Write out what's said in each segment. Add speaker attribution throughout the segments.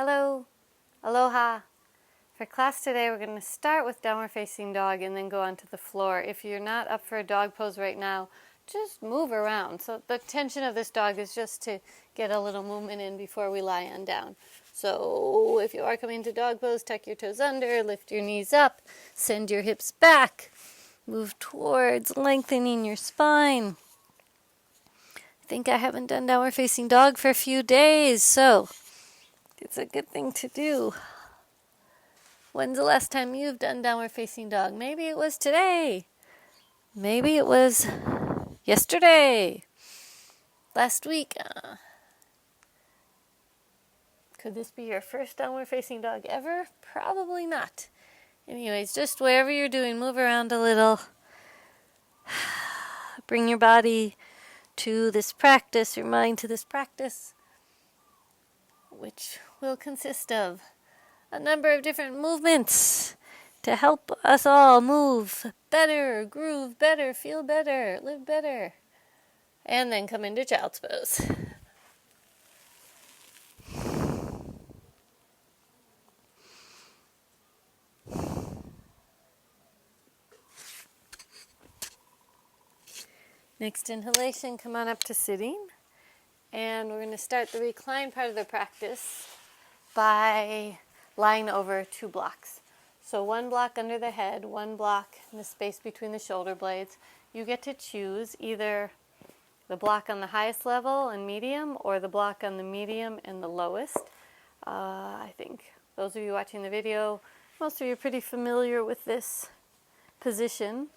Speaker 1: Hello, aloha. For class today, we're going to start with downward facing dog and then go onto the floor. If you're not up for a dog pose right now, just move around. So the intention of this dog is just to get a little movement in before we lie on down. So if you are coming to dog pose, tuck your toes under, lift your knees up, send your hips back, move towards lengthening your spine. I think I haven't done downward facing dog for a few days, so it's a good thing to do. When's the last time you've done downward facing dog? Maybe it was today. Maybe it was yesterday. Last week. Could this be your first downward facing dog ever? Probably not. Anyways, just whatever you're doing, move around a little. Bring your body to this practice, your mind to this practice, which will consist of a number of different movements to help us all move better, groove better, feel better, live better, and then come into child's pose. Next inhalation, come on up to sitting, and we're going to start the recline part of the practice by lying over 2 blocks. So 1 block under the head, 1 block in the space between the shoulder blades. You get to choose either the block on the highest level and medium or the block on the medium and the lowest. I think those of you watching the video, most of you are pretty familiar with this position.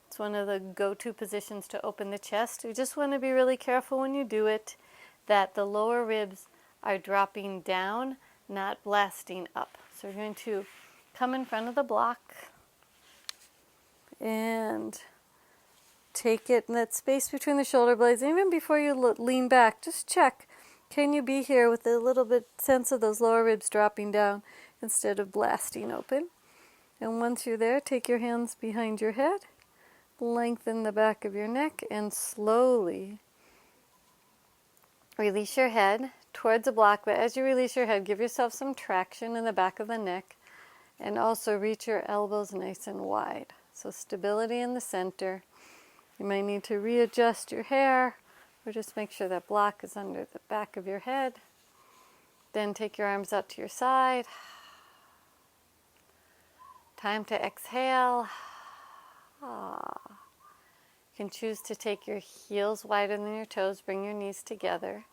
Speaker 1: It's one of the go-to positions to open the chest. You just want to be really careful when you do it that the lower ribs are dropping down, not blasting up. So you're going to come in front of the block and take it in that space between the shoulder blades. Even before you lean back, just check. Can you be here with a little bit sense of those lower ribs dropping down instead of blasting open? And once you're there, take your hands behind your head, lengthen the back of your neck, and slowly release your head towards the block. But as you release your head, give yourself some traction in the back of the neck, and also reach your elbows nice and wide. So stability in the center. You might need to readjust your hair, or just make sure that block is under the back of your head. Then take your arms out to your side. Time to exhale. You can choose to take your heels wider than your toes, bring your knees together.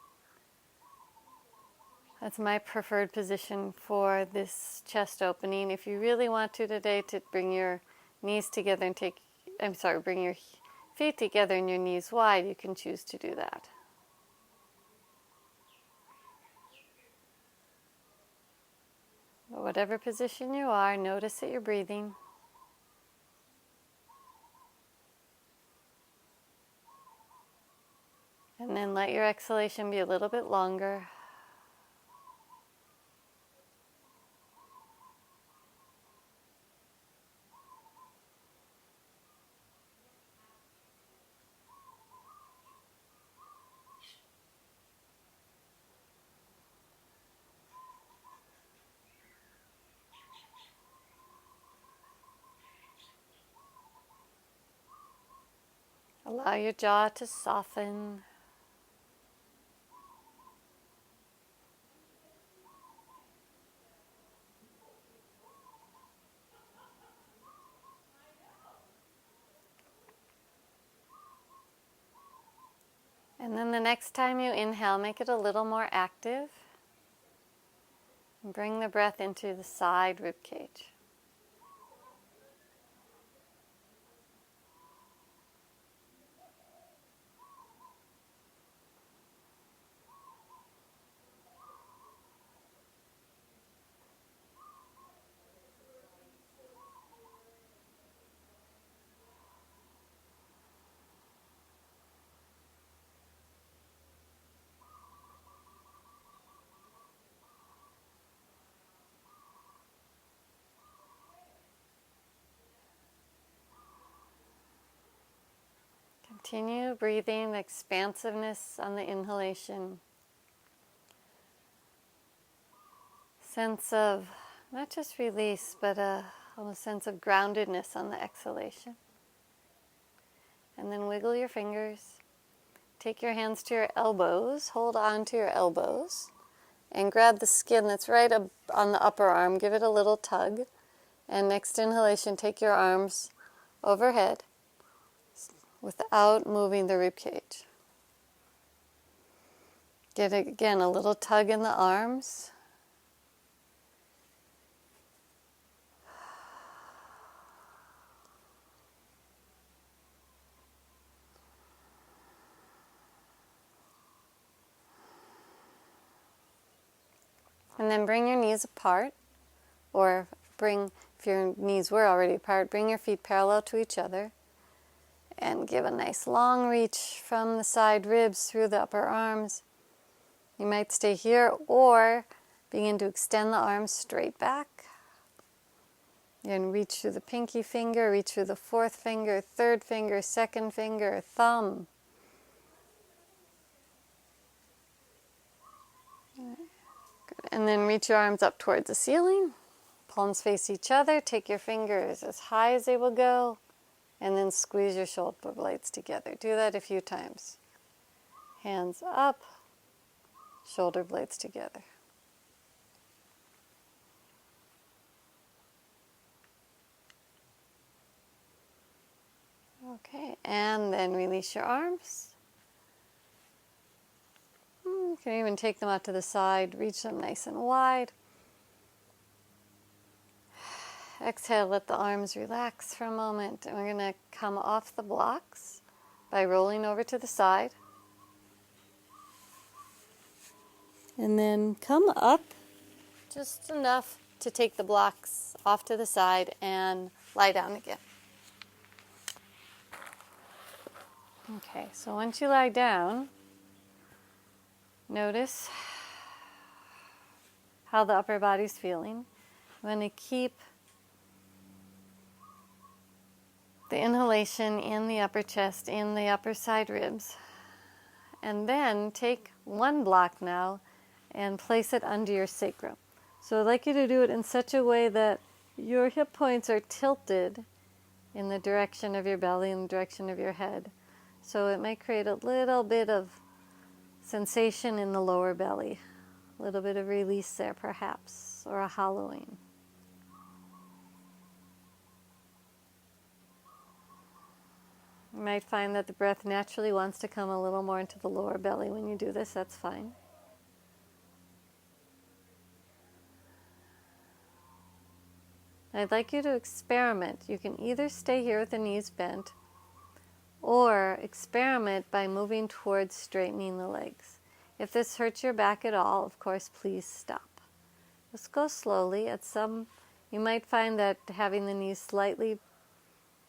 Speaker 1: That's my preferred position for this chest opening. If you really want to today to bring your knees together and bring your feet together and your knees wide, you can choose to do that. But whatever position you are, notice that you're breathing. And then let your exhalation be a little bit longer. Allow your jaw to soften. And then the next time you inhale, make it a little more active. And bring the breath into the side rib cage. Continue breathing the expansiveness on the inhalation. sense of not just release, but a sense of groundedness on the exhalation. And then wiggle your fingers. Take your hands to your elbows, hold on to your elbows, and grab the skin that's right up on the upper arm. Give it a little tug. And next inhalation, take your arms overhead without moving the rib cage. Get, again, a little tug in the arms. And then bring your knees apart, or if your knees were already apart, bring your feet parallel to each other and give a nice long reach from the side ribs through the upper arms. You might stay here or begin to extend the arms straight back. And reach through the pinky finger, reach through the fourth finger, third finger, second finger, thumb. And then reach your arms up towards the ceiling. Palms face each other. Take your fingers as high as they will go. And then squeeze your shoulder blades together. Do that a few times. Hands up, shoulder blades together. Okay, and then release your arms. You can even take them out to the side, reach them nice and wide. Exhale, let the arms relax for a moment, and we're going to come off the blocks by rolling over to the side. And then come up just enough to take the blocks off to the side and lie down again. Okay, so once you lie down, notice how the upper body's feeling. I'm going to keep the inhalation in the upper chest, in the upper side ribs. And then take one block now and place it under your sacrum. So I'd like you to do it in such a way that your hip points are tilted in the direction of your belly, in the direction of your head. So it might create a little bit of sensation in the lower belly, a little bit of release there perhaps, or a hollowing. You might find that the breath naturally wants to come a little more into the lower belly when you do this. That's fine. I'd like you to experiment. You can either stay here with the knees bent or experiment by moving towards straightening the legs. If this hurts your back at all, of course, please stop. Just go slowly. You might find that having the knees slightly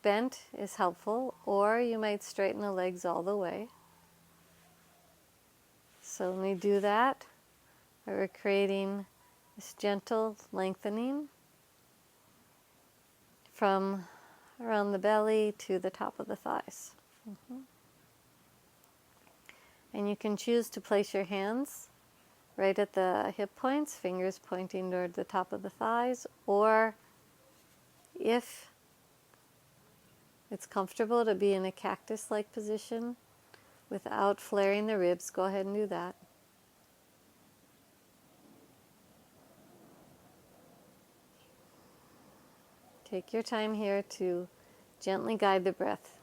Speaker 1: bent is helpful, or you might straighten the legs all the way. So when we do that, we're creating this gentle lengthening from around the belly to the top of the thighs. And you can choose to place your hands right at the hip points, fingers pointing toward the top of the thighs, or if it's comfortable to be in a cactus-like position without flaring the ribs, go ahead and do that. Take your time here to gently guide the breath.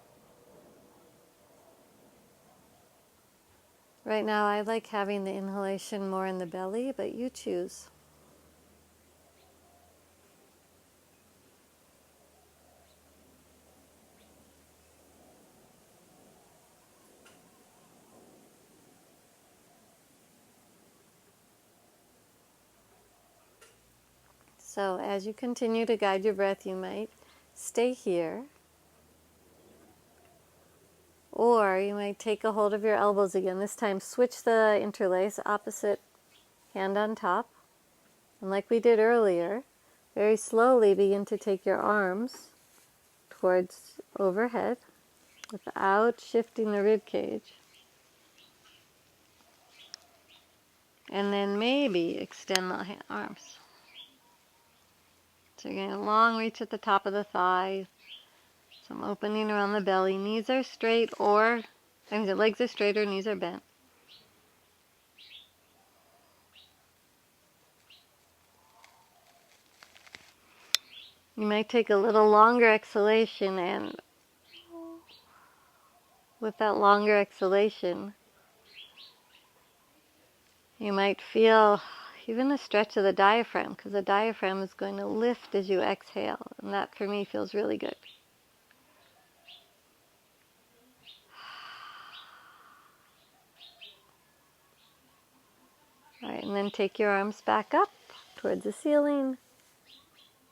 Speaker 1: Right now I like having the inhalation more in the belly, but you choose. So as you continue to guide your breath, you might stay here, or you might take a hold of your elbows again. This time switch the interlace, opposite hand on top. And like we did earlier, very slowly begin to take your arms towards overhead without shifting the rib cage. And then maybe extend the arms. So you're getting a long reach at the top of the thigh, some opening around the belly. Knees are straight or, the legs are straight or knees are bent. You might take a little longer exhalation, and with that longer exhalation, you might feel even a stretch of the diaphragm, because the diaphragm is going to lift as you exhale, and that for me feels really good. All right, and then take your arms back up towards the ceiling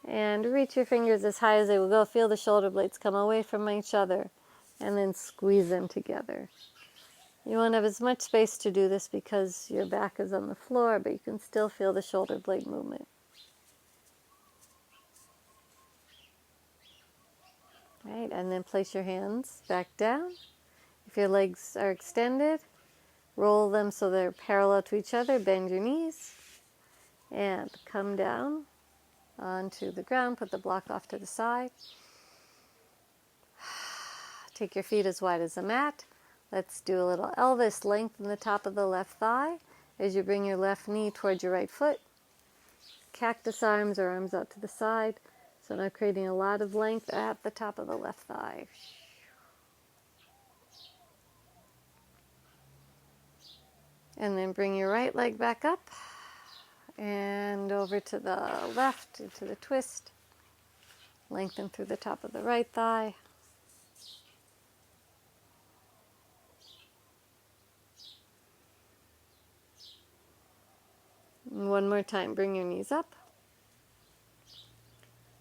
Speaker 1: and reach your fingers as high as they will go. Feel the shoulder blades come away from each other and then squeeze them together. You won't have as much space to do this because your back is on the floor, but you can still feel the shoulder blade movement. Right, and then place your hands back down. If your legs are extended, roll them so they're parallel to each other. Bend your knees and come down onto the ground. Put the block off to the side. Take your feet as wide as the mat. Let's do a little Elvis. Lengthen the top of the left thigh as you bring your left knee towards your right foot. Cactus arms or arms out to the side. So now creating a lot of length at the top of the left thigh. And then bring your right leg back up and over to the left into the twist. Lengthen through the top of the right thigh. And one more time, bring your knees up.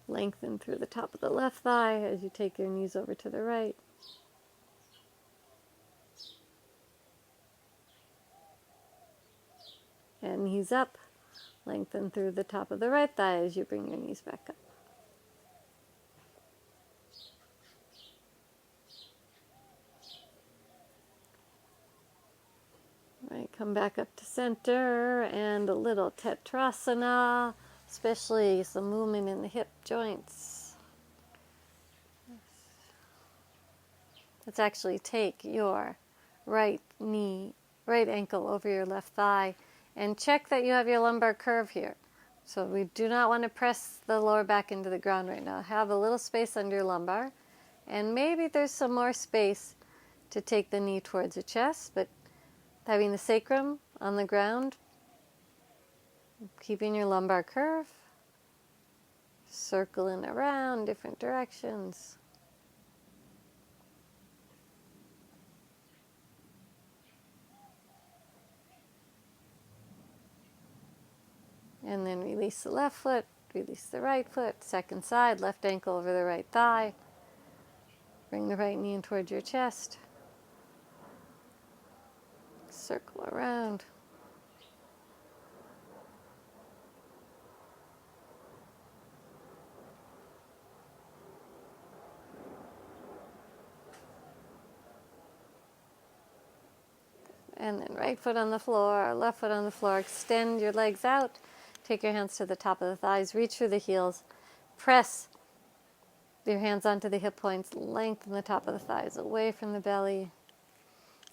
Speaker 1: Lengthen through the top of the left thigh as you take your knees over to the right. And knees up. Lengthen through the top of the right thigh as you bring your knees back up. All right, come back up to center and a little Tetrasana, especially some movement in the hip joints. Let's actually take your right ankle over your left thigh and check that you have your lumbar curve here. So we do not want to press the lower back into the ground right now. Have a little space under your lumbar, and maybe there's some more space to take the knee towards the chest, but having the sacrum on the ground, keeping your lumbar curve, circling around different directions. And then release the left foot, release the right foot, second side, left ankle over the right thigh. Bring the right knee in towards your chest. Circle around. And then right foot on the floor, left foot on the floor. Extend your legs out. Take your hands to the top of the thighs. Reach through the heels. Press your hands onto the hip points. Lengthen the top of the thighs away from the belly.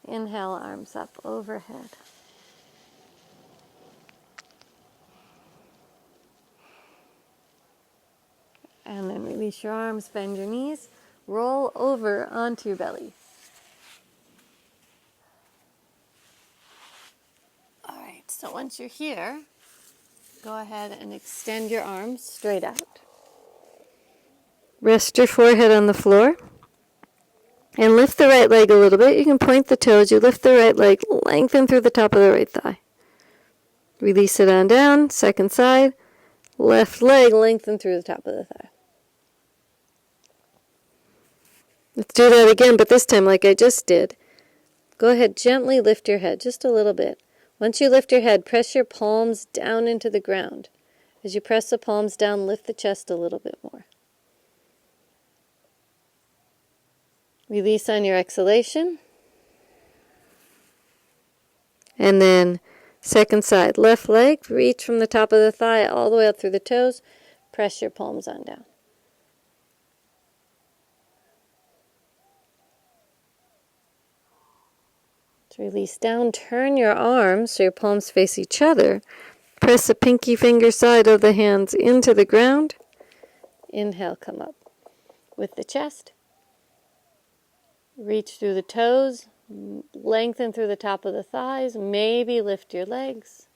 Speaker 1: Inhale, arms up overhead. And then release your arms, bend your knees. Roll over onto your belly. All right, so once you're here, go ahead and extend your arms straight out. Rest your forehead on the floor. And lift the right leg a little bit. You can point the toes. You lift the right leg, lengthen through the top of the right thigh. Release it on down. Second side. Left leg, lengthen through the top of the thigh. Let's do that again, but this time like I just did. Go ahead, gently lift your head just a little bit. Once you lift your head, press your palms down into the ground. As you press the palms down, lift the chest a little bit more. Release on your exhalation. And then second side, left leg, reach from the top of the thigh all the way up through the toes. Press your palms on down. Release down, turn your arms so your palms face each other. Press the pinky finger side of the hands into the ground. Inhale, come up with the chest. Reach through the toes, lengthen through the top of the thighs, maybe lift your legs.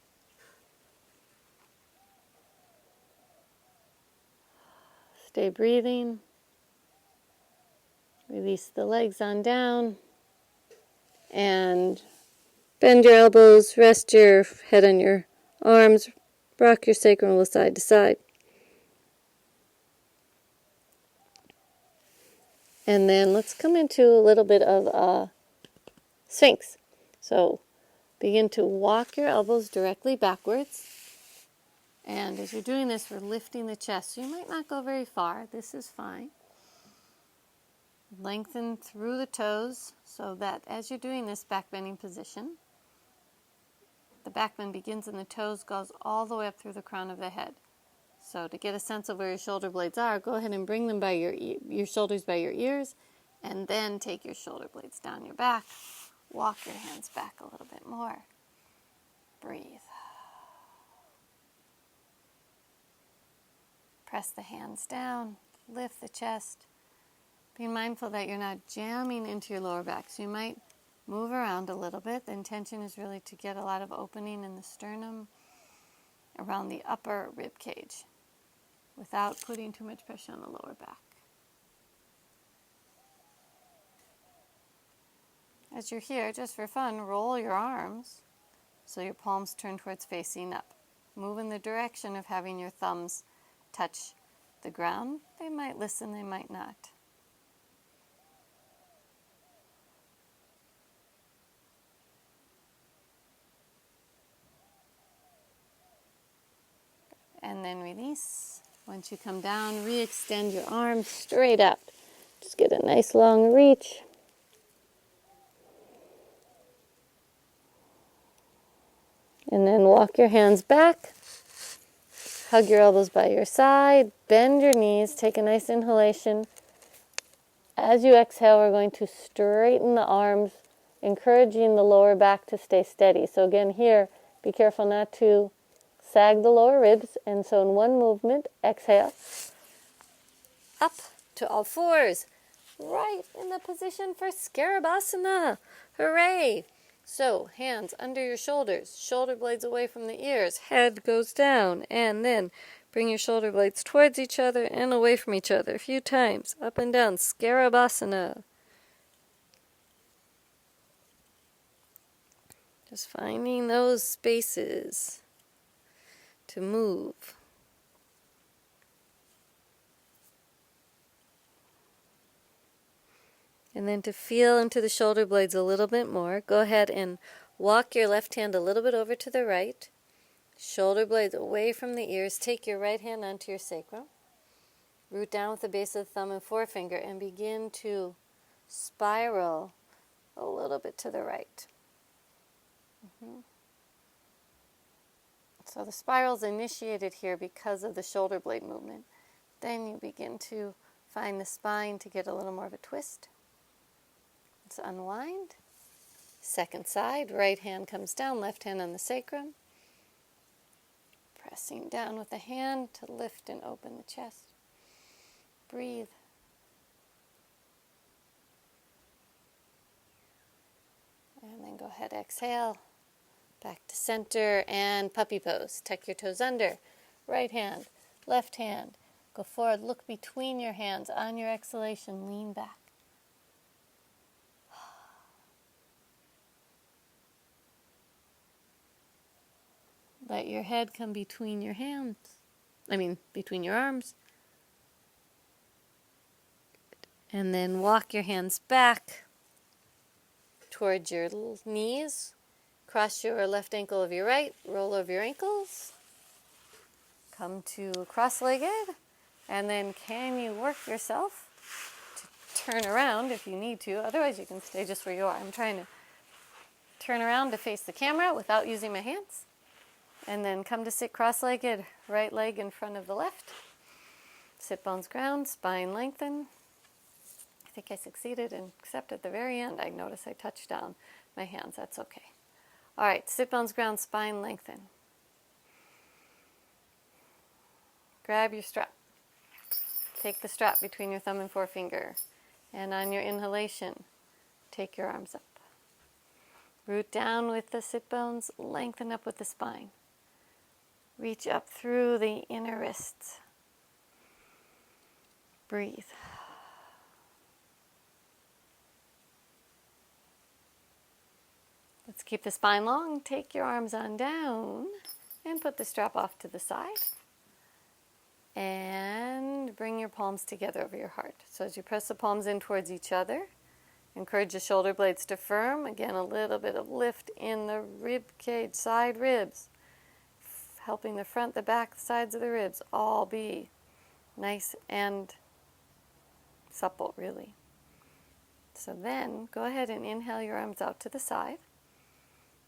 Speaker 1: Stay breathing. Release the legs on down. And bend your elbows, rest your head on your arms, rock your sacrum side to side. And then let's come into a little bit of Sphinx. So begin to walk your elbows directly backwards. And as you're doing this, we're lifting the chest. So you might not go very far. This is fine. Lengthen through the toes so that as you're doing this backbending position, the backbend begins in the toes, goes all the way up through the crown of the head. So to get a sense of where your shoulder blades are, go ahead and bring them by your shoulders by your ears, and then take your shoulder blades down your back. Walk your hands back a little bit more. Breathe. Press the hands down, lift the chest. Be mindful that you're not jamming into your lower back. So you might move around a little bit. The intention is really to get a lot of opening in the sternum around the upper rib cage without putting too much pressure on the lower back. As you're here, just for fun, roll your arms so your palms turn towards facing up. Move in the direction of having your thumbs touch the ground. They might listen, they might not. And then release. Once you come down, re-extend your arms straight up. Just get a nice long reach. And then walk your hands back. Hug your elbows by your side. Bend your knees. Take a nice inhalation. As you exhale, we're going to straighten the arms, encouraging the lower back to stay steady. So again, here, be careful not to sag the lower ribs. And so in one movement, exhale. Up to all fours. Right in the position for Scarabasana. Hooray! So, hands under your shoulders, shoulder blades away from the ears, head goes down, and then bring your shoulder blades towards each other and away from each other a few times, up and down, Scarabasana. Just finding those spaces to move. And then to feel into the shoulder blades a little bit more, go ahead and walk your left hand a little bit over to the right. Shoulder blades away from the ears. Take your right hand onto your sacrum. Root down with the base of the thumb and forefinger and begin to spiral a little bit to the right. So the spiral is initiated here because of the shoulder blade movement. Then you begin to find the spine to get a little more of a twist. Let's unwind. Second side, right hand comes down, left hand on the sacrum. Pressing down with the hand to lift and open the chest. Breathe. And then go ahead, exhale. Back to center and puppy pose. Tuck your toes under. Right hand, left hand. Go forward, look between your hands. On your exhalation, lean back. Let your head come between your hands. Between your arms. And then walk your hands back towards your knees. Cross your left ankle over your right. Roll over your ankles. Come to cross-legged. And then can you work yourself to turn around if you need to. Otherwise, you can stay just where you are. I'm trying to turn around to face the camera without using my hands. And then come to sit cross-legged, right leg in front of the left. Sit bones ground, spine lengthen. I think I succeeded, except at the very end I notice I touched down my hands. That's okay. All right, sit bones ground, spine lengthen. Grab your strap. Take the strap between your thumb and forefinger. And on your inhalation, take your arms up. Root down with the sit bones, lengthen up with the spine. Reach up through the inner wrists. Breathe. Let's keep the spine long. Take your arms on down and put the strap off to the side. And bring your palms together over your heart. So as you press the palms in towards each other, encourage the shoulder blades to firm. Again, a little bit of lift in the rib cage, side ribs, helping the front, the back, the sides of the ribs all be nice and supple, really. So then, go ahead and inhale your arms out to the side.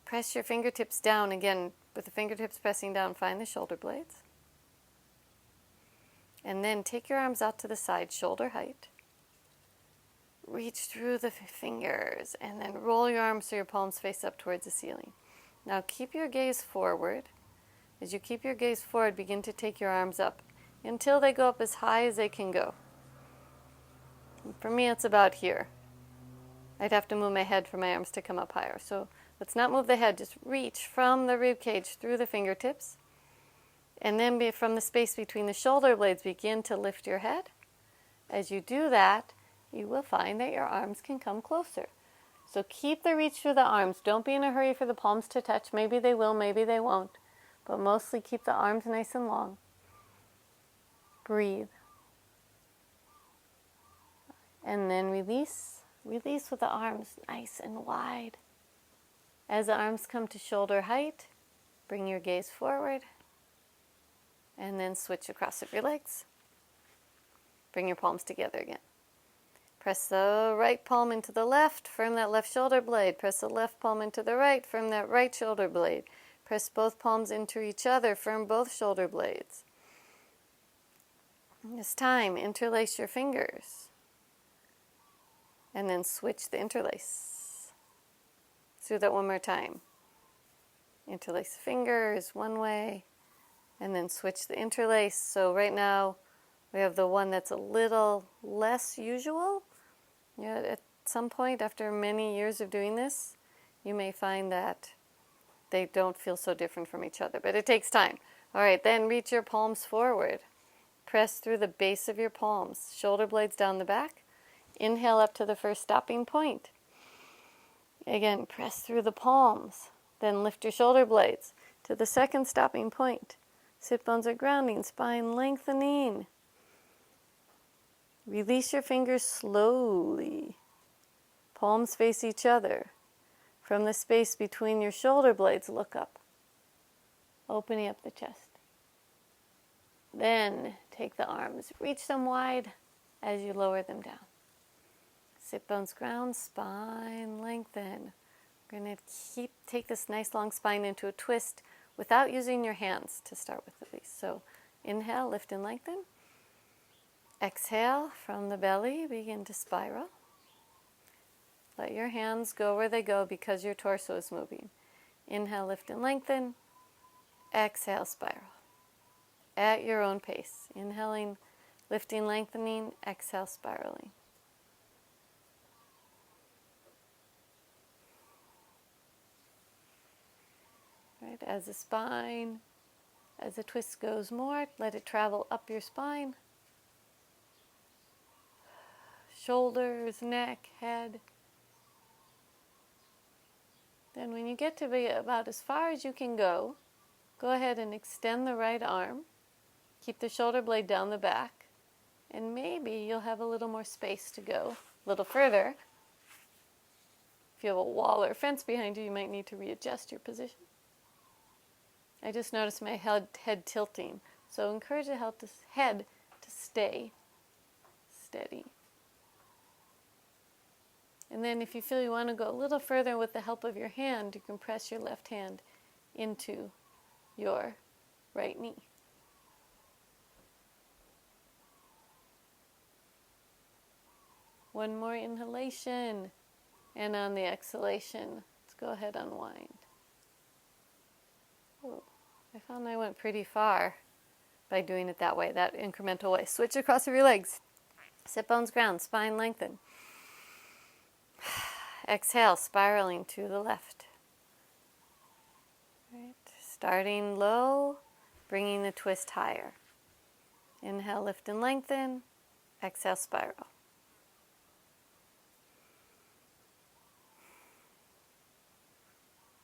Speaker 1: Press your fingertips down again, with the fingertips pressing down, find the shoulder blades. And then take your arms out to the side, shoulder height. Reach through the fingers and then roll your arms so your palms face up towards the ceiling. Now keep your gaze forward. As you keep your gaze forward, begin to take your arms up until they go up as high as they can go. And for me, it's about here. I'd have to move my head for my arms to come up higher. So let's not move the head, just reach from the rib cage through the fingertips. And then from the space between the shoulder blades, begin to lift your head. As you do that, you will find that your arms can come closer. So keep the reach through the arms. Don't be in a hurry for the palms to touch. Maybe they will, maybe they won't. But mostly keep the arms nice and long. Breathe. And then release. Release with the arms nice and wide. As the arms come to shoulder height, bring your gaze forward. And then switch across of your legs. Bring your palms together again. Press the right palm into the left, firm that left shoulder blade. Press the left palm into the right, firm that right shoulder blade. Press both palms into each other, firm both shoulder blades. This time, interlace your fingers. And then switch the interlace. Let's do that one more time. Interlace the fingers one way, and then switch the interlace. So right now, we have the one that's a little less usual. At some point, after many years of doing this, you may find that they don't feel so different from each other, but it takes time. All right, then reach your palms forward. Press through the base of your palms, shoulder blades down the back. Inhale up to the first stopping point. Again, press through the palms. Then lift your shoulder blades to the second stopping point. Sit bones are grounding, spine lengthening. Release your fingers slowly. Palms face each other. From the space between your shoulder blades, look up, opening up the chest. Then take the arms, reach them wide as you lower them down. Sit bones ground, spine lengthen. We're going to take this nice long spine into a twist without using your hands to start with at least. So inhale, lift and lengthen. Exhale from the belly, begin to spiral. Let your hands go where they go because your torso is moving. Inhale, lift and lengthen. Exhale, spiral. At your own pace. Inhaling, lifting, lengthening. Exhale, spiraling. Right, as the twist goes more, let it travel up your spine. Shoulders, neck, head. Then when you get to be about as far as you can go ahead and extend the right arm. Keep the shoulder blade down the back. And maybe you'll have a little more space to go a little further. If you have a wall or a fence behind you, you might need to readjust your position. I just noticed my head tilting. So encourage the head to stay steady. And then if you feel you want to go a little further with the help of your hand, you can press your left hand into your right knee. One more inhalation. And on the exhalation, let's go ahead and unwind. Ooh, I found I went pretty far by doing it that way, that incremental way. Switch across of your legs. Sit bones ground, spine lengthen. Exhale, spiraling to the left. Right. Starting low, bringing the twist higher. Inhale, lift and lengthen. Exhale, spiral.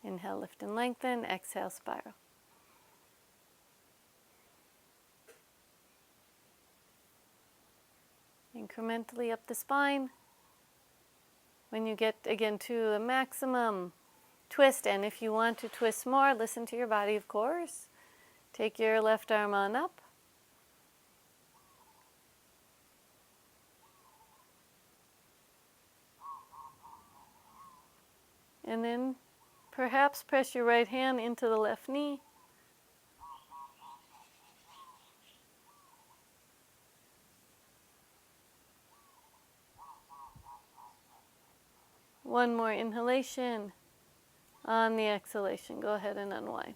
Speaker 1: Inhale, lift and lengthen. Exhale, spiral. Incrementally up the spine. When you get again to the maximum twist, and if you want to twist more, listen to your body, of course. Take your left arm on up. And then perhaps press your right hand into the left knee. One more inhalation. On the exhalation, go ahead and unwind.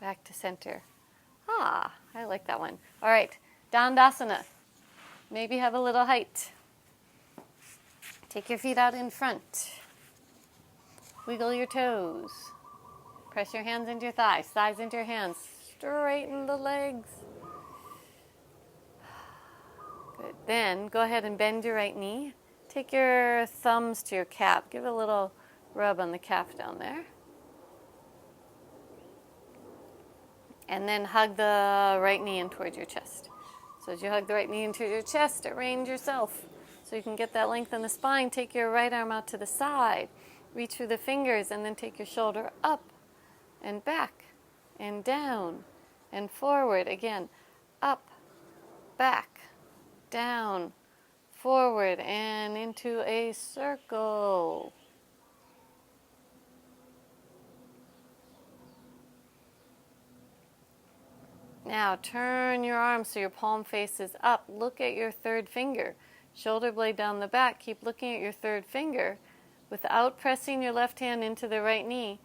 Speaker 1: Back to center. Ah, I like that one. All right, Dandasana. Maybe have a little height. Take your feet out in front. Wiggle your toes. Press your hands into your thighs, thighs into your hands. Straighten the legs. Good. Then go ahead and bend your right knee. Take your thumbs to your calf. Give it a little rub on the calf down there. And then hug the right knee in towards your chest. So as you hug the right knee into your chest, arrange yourself so you can get that length in the spine. Take your right arm out to the side. Reach through the fingers and then take your shoulder up and back and down and forward. Again, up, back, down, forward, and into a circle. Now turn your arms so your palm faces up. Look at your third finger. Shoulder blade down the back. Keep looking at your third finger. Without pressing your left hand into the right knee,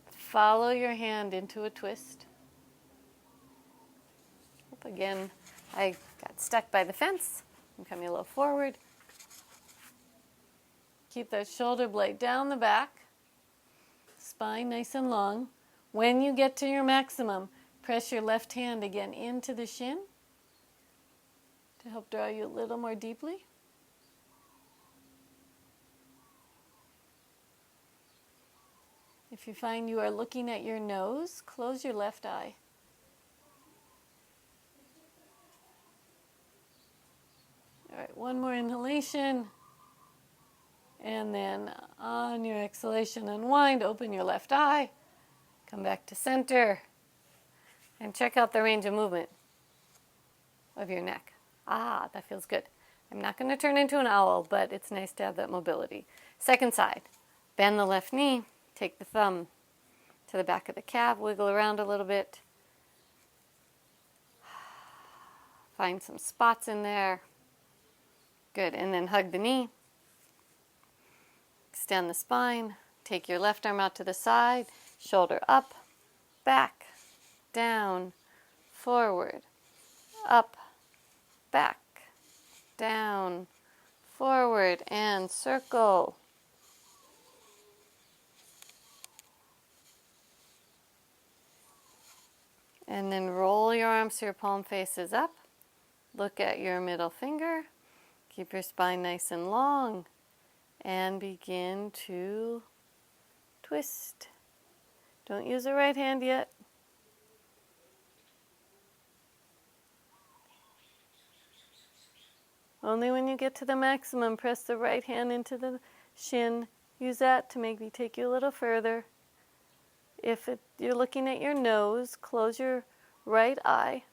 Speaker 1: follow your hand into a twist. Again, I got stuck by the fence. I'm coming a little forward. Keep that shoulder blade down the back. Spine nice and long. When you get to your maximum, press your left hand again into the shin to help draw you a little more deeply. If you find you are looking at your nose, close your left eye. All right, one more inhalation. And then on your exhalation, unwind, open your left eye. Come back to center. And check out the range of movement of your neck. Ah, that feels good. I'm not going to turn into an owl, but it's nice to have that mobility. Second side. Bend the left knee. Take the thumb to the back of the calf. Wiggle around a little bit. Find some spots in there. Good. And then hug the knee. Extend the spine. Take your left arm out to the side. Shoulder up, back, down, forward, up, back, down, forward, and circle. And then roll your arms so your palm faces up. Look at your middle finger. Keep your spine nice and long. And begin to twist. Don't use the right hand yet. Only when you get to the maximum, press the right hand into the shin. Use that to maybe take you a little further. If you're looking at your nose, close your right eye.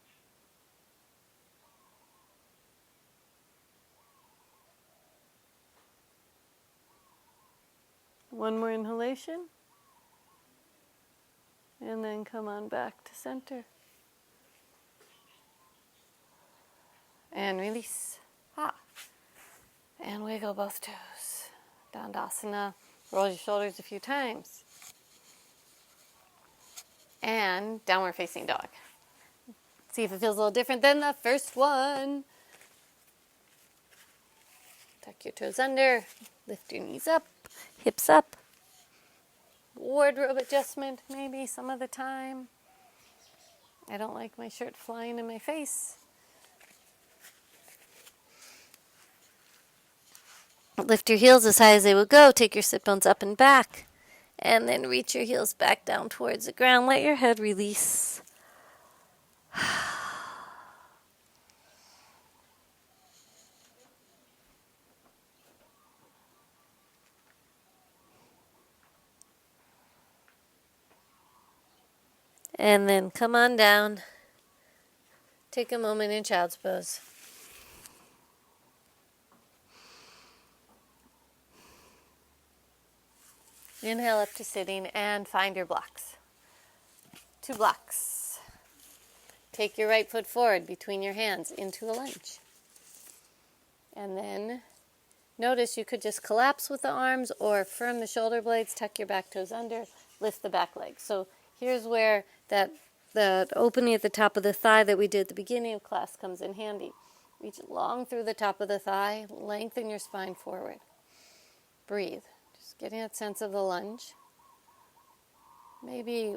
Speaker 1: One more inhalation. And then come on back to center. And release. Ha. And wiggle both toes. Dandasana. Roll your shoulders a few times. And downward facing dog. See if it feels a little different than the first one. Tuck your toes under. Lift your knees up. Hips up. Wardrobe adjustment maybe some of the time. I don't like my shirt flying in my face. Lift your heels as high as they will go. Take your sit bones up and back. And then reach your heels back down towards the ground. Let your head release. And then come on down. Take a moment in child's pose. Inhale up to sitting and find your blocks. 2 blocks. Take your right foot forward between your hands into a lunge. And then notice you could just collapse with the arms or firm the shoulder blades, tuck your back toes under, lift the back leg. So here's where the opening at the top of the thigh that we did at the beginning of class comes in handy. Reach long through the top of the thigh, lengthen your spine forward. Breathe. Just getting that sense of the lunge. Maybe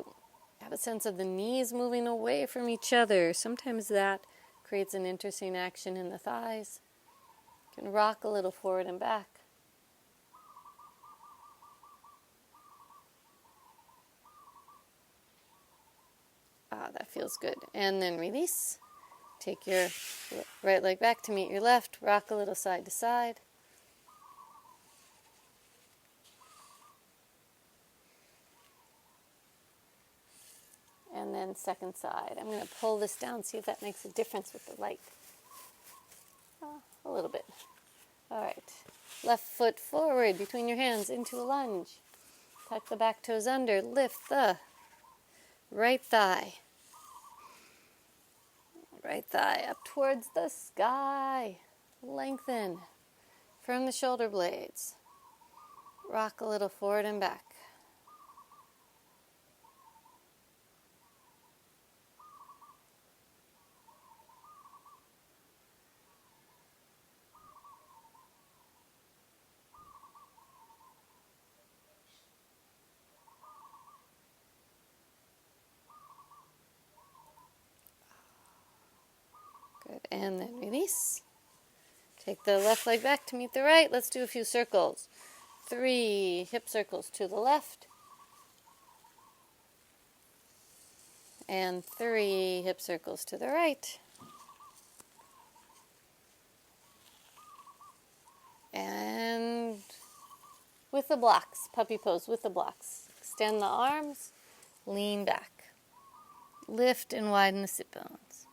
Speaker 1: have a sense of the knees moving away from each other. Sometimes that creates an interesting action in the thighs. You can rock a little forward and back. That feels good. And then release. Take your right leg back to meet your left. Rock a little side to side. And then second side. I'm going to pull this down, see if that makes a difference with the light. A little bit. All right. Left foot forward between your hands into a lunge. Tuck the back toes under. Lift the right thigh. Right thigh up towards the sky. Lengthen. Firm the shoulder blades. Rock a little forward and back. Good. And then release. Take the left leg back to meet the right. Let's do a few circles. 3 hip circles to the left. And 3 hip circles to the right. And with the blocks, puppy pose with the blocks. Extend the arms, lean back. Lift and widen the sit bones.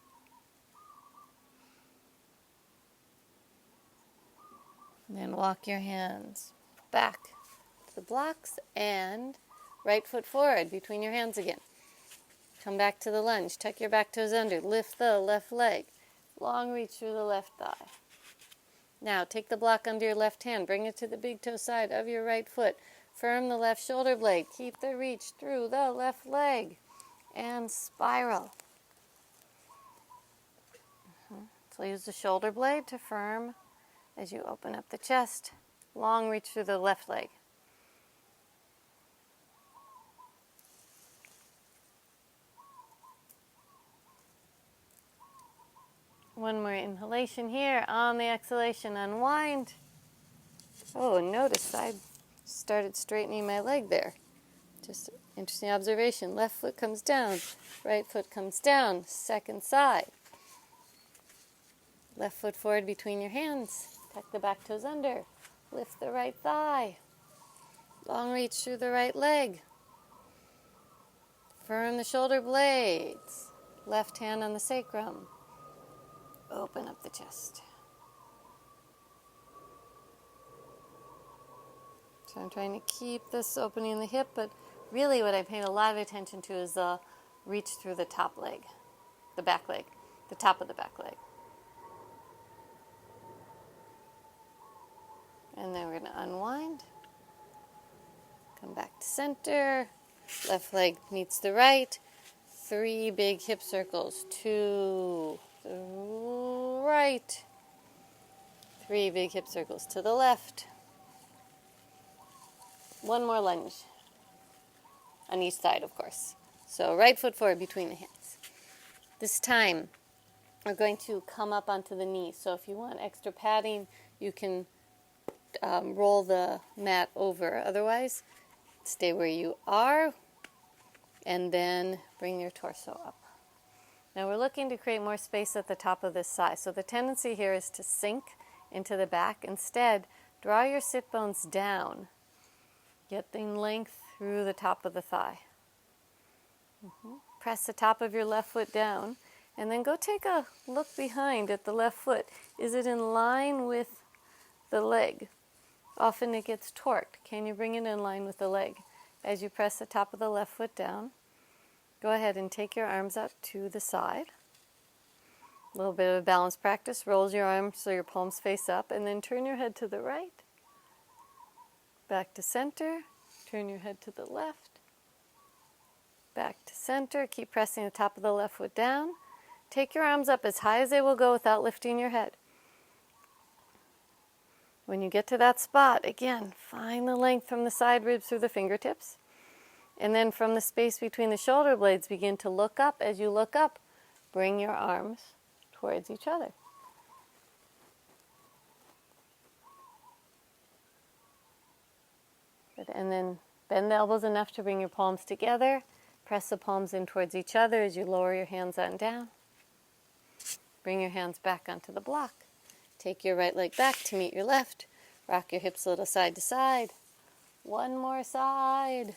Speaker 1: And then walk your hands back to the blocks and right foot forward between your hands again. Come back to the lunge. Tuck your back toes under. Lift the left leg. Long reach through the left thigh. Now take the block under your left hand. Bring it to the big toe side of your right foot. Firm the left shoulder blade. Keep the reach through the left leg. And spiral. So use the shoulder blade to firm as you open up the chest. Long reach through the left leg. One more inhalation here. On the exhalation, unwind. Oh, and notice I started straightening my leg there. Just interesting observation. Left foot comes down. Right foot comes down. Second side. Left foot forward between your hands. Tuck the back toes under. Lift the right thigh. Long reach through the right leg. Firm the shoulder blades. Left hand on the sacrum. Open up the chest. So I'm trying to keep this opening in the hip, but really what I paid a lot of attention to is the reach through the top leg, the back leg, the top of the back leg. And then we're going to unwind. Come back to center. Left leg meets the right. 3 big hip circles. 2 to the right. 3 big hip circles to the left. 1 more lunge. On each side, of course. So right foot forward between the hands. This time, we're going to come up onto the knee. So if you want extra padding, you can roll the mat over. Otherwise, stay where you are, and then bring your torso up. Now we're looking to create more space at the top of this thigh. So the tendency here is to sink into the back. Instead, draw your sit bones down, getting length through the top of the thigh. Press the top of your left foot down, and then go take a look behind at the left foot. Is it in line with the leg? Often it gets torqued. Can you bring it in line with the leg? As you press the top of the left foot down, go ahead and take your arms up to the side. A little bit of balance practice. Rolls your arms so your palms face up, and then turn your head to the right. Back to center. Turn your head to the left. Back to center. Keep pressing the top of the left foot down. Take your arms up as high as they will go without lifting your head. When you get to that spot, again, find the length from the side ribs through the fingertips. And then from the space between the shoulder blades, begin to look up. As you look up, bring your arms towards each other. Good. And then bend the elbows enough to bring your palms together. Press the palms in towards each other as you lower your hands on down. Bring your hands back onto the block. Take your right leg back to meet your left. Rock your hips a little side to side. 1 more side.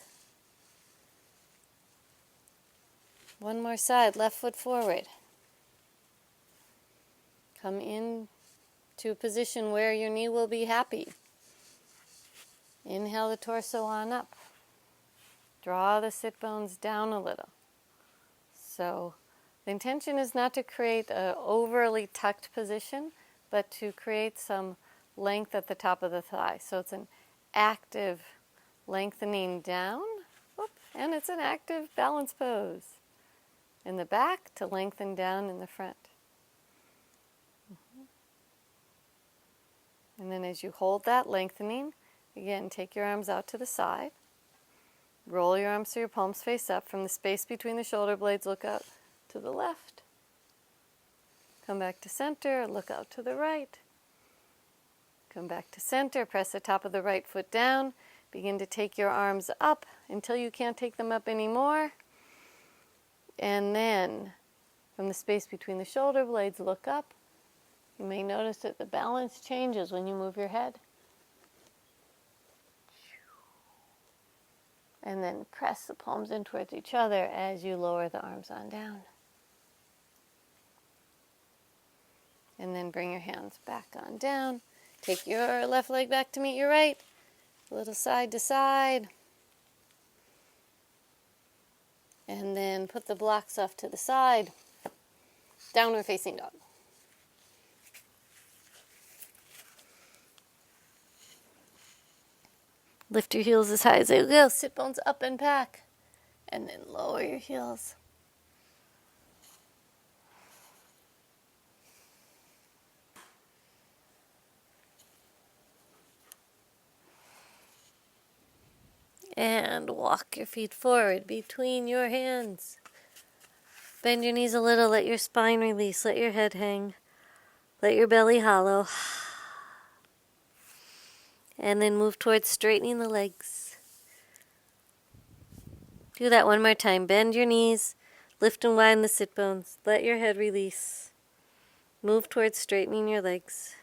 Speaker 1: 1 more side. Left foot forward. Come in to a position where your knee will be happy. Inhale the torso on up. Draw the sit bones down a little. So the intention is not to create an overly tucked position, but to create some length at the top of the thigh. So it's an active lengthening down, and it's an active balance pose. In the back to lengthen down in the front. And then as you hold that lengthening, again, take your arms out to the side. Roll your arms so your palms face up. From the space between the shoulder blades, look out to the left. Come back to center, look out to the right. Come back to center, press the top of the right foot down. Begin to take your arms up until you can't take them up anymore. And then, from the space between the shoulder blades, look up. You may notice that the balance changes when you move your head. And then press the palms in towards each other as you lower the arms on down. And then bring your hands back on down. Take your left leg back to meet your right. A little side to side. And then put the blocks off to the side. Downward facing dog. Lift your heels as high as they go. Sit bones up and back. And then lower your heels. And walk your feet forward between your hands. Bend your knees a little. Let your spine release. Let your head hang. Let your belly hollow. And then move towards straightening the legs. Do that 1 more time. Bend your knees. Lift and widen the sit bones. Let your head release. Move towards straightening your legs.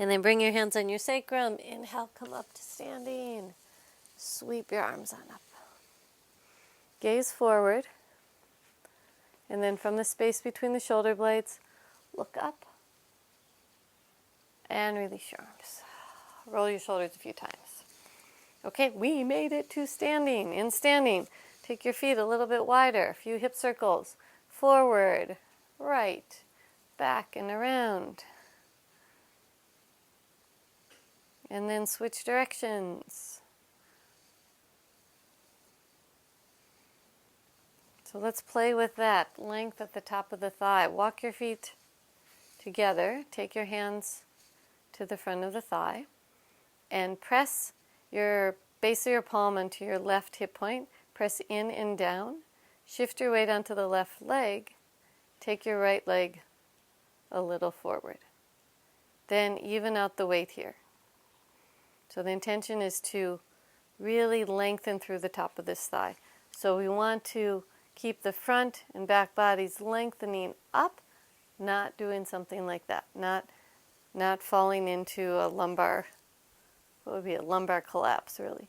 Speaker 1: And then bring your hands on your sacrum. Inhale, come up to standing. Sweep your arms on up. Gaze forward. And then from the space between the shoulder blades, look up. And release your arms. Roll your shoulders a few times. Okay, we made it to standing. In standing, take your feet a little bit wider. A few hip circles. Forward, right, back and around. And then switch directions. So let's play with that length at the top of the thigh. Walk your feet together. Take your hands to the front of the thigh and press your base of your palm onto your left hip point. Press in and down. Shift your weight onto the left leg. Take your right leg a little forward. Then even out the weight here. So the intention is to really lengthen through the top of this thigh. So we want to keep the front and back bodies lengthening up, not doing something like that, not falling into a lumbar, what would be a lumbar collapse really.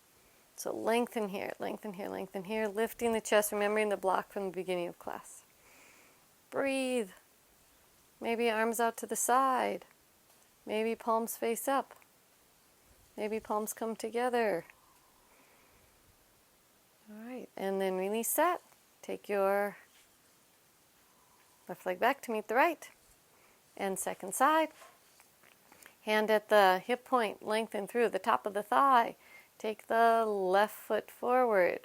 Speaker 1: So lengthen here, lengthen here, lengthen here, lifting the chest, remembering the block from the beginning of class. Breathe. Maybe arms out to the side. Maybe palms face up. Maybe palms come together. All right, and then release that. Take your left leg back to meet the right. And second side. Hand at the hip point, lengthen through the top of the thigh. Take the left foot forward.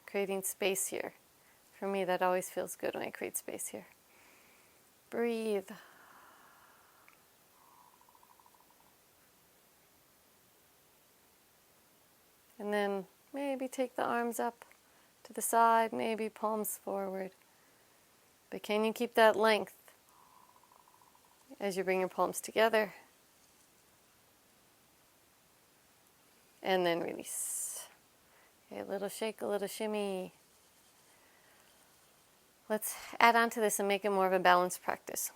Speaker 1: Creating space here. For me, that always feels good when I create space here. Breathe. And then maybe take the arms up to the side, maybe palms forward. But can you keep that length as you bring your palms together? And then release. Okay, a little shake, a little shimmy. Let's add on to this and make it more of a balanced practice.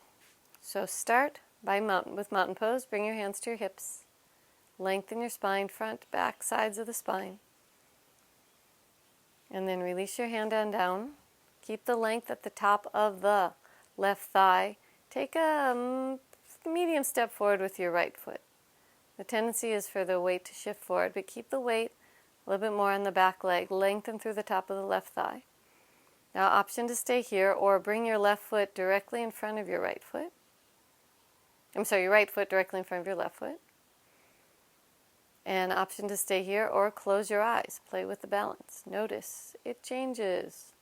Speaker 1: So start by with mountain pose. Bring your hands to your hips. Lengthen your spine, front, back, sides of the spine. And then release your hand on down. Keep the length at the top of the left thigh. Take a medium step forward with your right foot. The tendency is for the weight to shift forward, but keep the weight a little bit more on the back leg. Lengthen through the top of the left thigh. Now, option to stay here or bring your left foot directly in front of your right foot. Your right foot directly in front of your left foot. And option to stay here or close your eyes. Play with the balance. Notice it changes.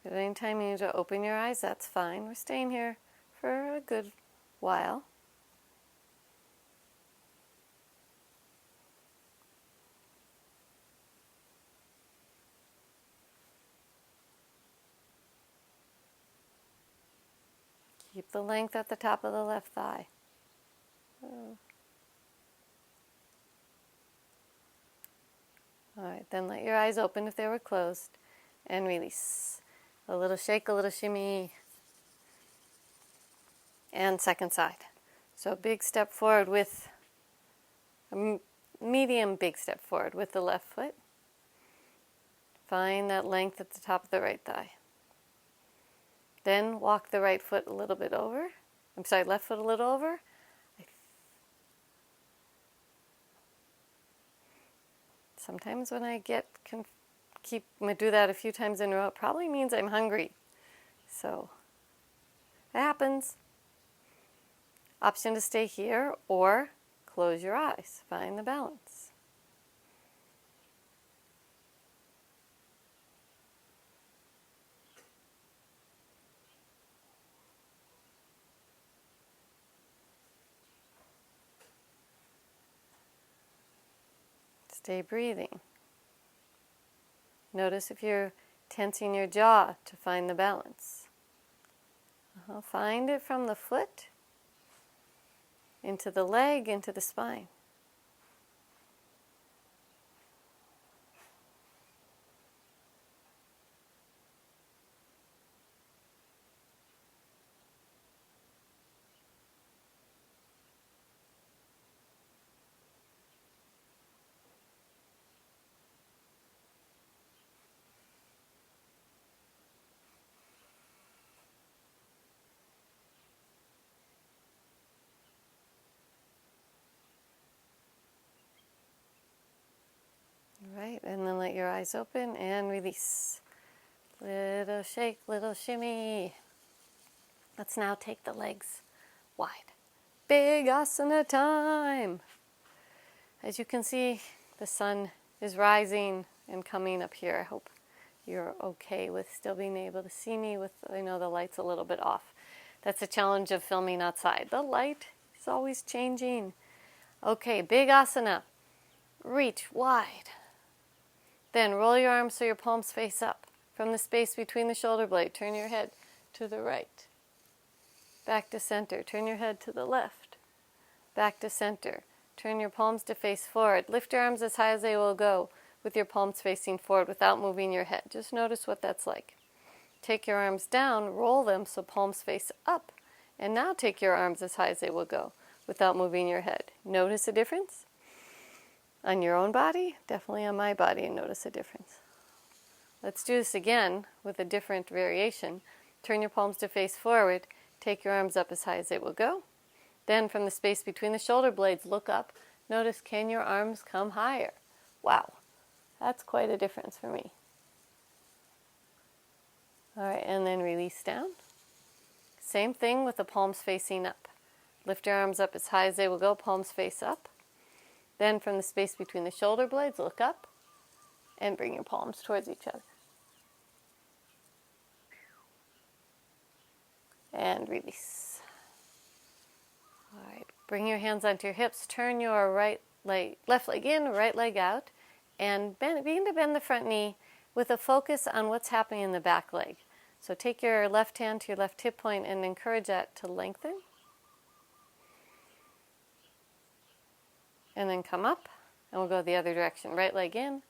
Speaker 1: At any time you need to open your eyes, that's fine. We're staying here for a good while. Keep the length at the top of the left thigh. All right, then let your eyes open if they were closed and release. A little shake, a little shimmy. And second side. So big step forward with a medium big step forward with the left foot. Find that length at the top of the right thigh. Then walk the right foot a little bit over. Left foot a little over. Sometimes when I do that a few times in a row, it probably means I'm hungry. So, that happens. Option to stay here or close your eyes. Find the balance. Stay breathing. Notice if you're tensing your jaw to find the balance. Find it from the foot into the leg, into the spine. right, and then let your eyes open and release. Little shake, little shimmy. Let's now take the legs wide. Big asana time. As you can see, the sun is rising and coming up here. I hope you're okay with still being able to see me with, I know the light's a little bit off. That's the challenge of filming outside. The light is always changing. Okay, big asana. Reach wide. Then roll your arms so your palms face up. From the space between the shoulder blade, turn your head to the right. Back to center. Turn your head to the left. Back to center. Turn your palms to face forward. Lift your arms as high as they will go with your palms facing forward without moving your head. Just notice what that's like. Take your arms down, roll them so palms face up. And now take your arms as high as they will go without moving your head. Notice a difference? On your own body? Definitely on my body, notice a difference. Let's do this again with a different variation. Turn your palms to face forward. Take your arms up as high as they will go. Then from the space between the shoulder blades, look up. Notice, can your arms come higher? Wow, that's quite a difference for me. All right, and then release down. Same thing with the palms facing up. Lift your arms up as high as they will go, palms face up. Then from the space between the shoulder blades, look up and bring your palms towards each other. And release. All right, bring your hands onto your hips, turn your left leg in, right leg out, and begin to bend the front knee with a focus on what's happening in the back leg. So take your left hand to your left hip point and encourage that to lengthen. And then come up, and we'll go the other direction. Right leg in,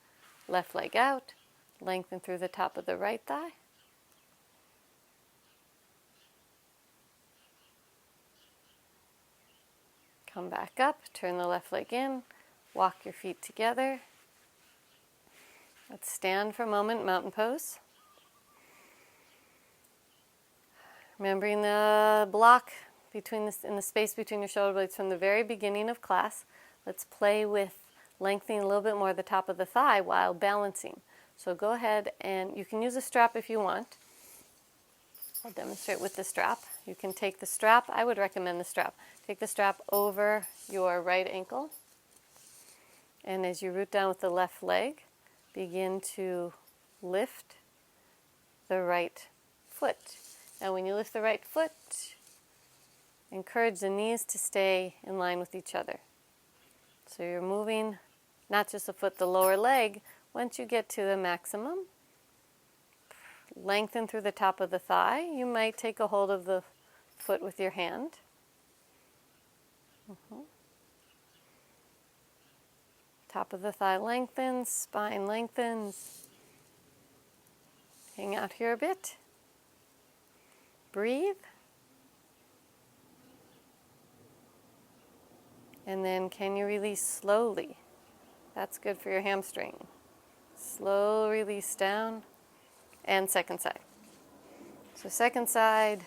Speaker 1: left leg out, lengthen through the top of the right thigh. Come back up, turn the left leg in, walk your feet together. Let's stand for a moment, mountain pose. Remembering the block in the space between your shoulder blades from the very beginning of class. Let's play with lengthening a little bit more the top of the thigh while balancing. So go ahead, and you can use a strap if you want. I'll demonstrate with the strap. You can take the strap, I would recommend the strap. Take the strap over your right ankle, and as you root down with the left leg, begin to lift the right foot. Now when you lift the right foot, encourage the knees to stay in line with each other. So you're moving not just the foot, the lower leg. Once you get to the maximum, lengthen through the top of the thigh. You might take a hold of the foot with your hand. Top of the thigh lengthens, spine lengthens. Hang out here a bit. Breathe. And then can you release slowly? That's good for your hamstring. Slow release down. And second side. So second side,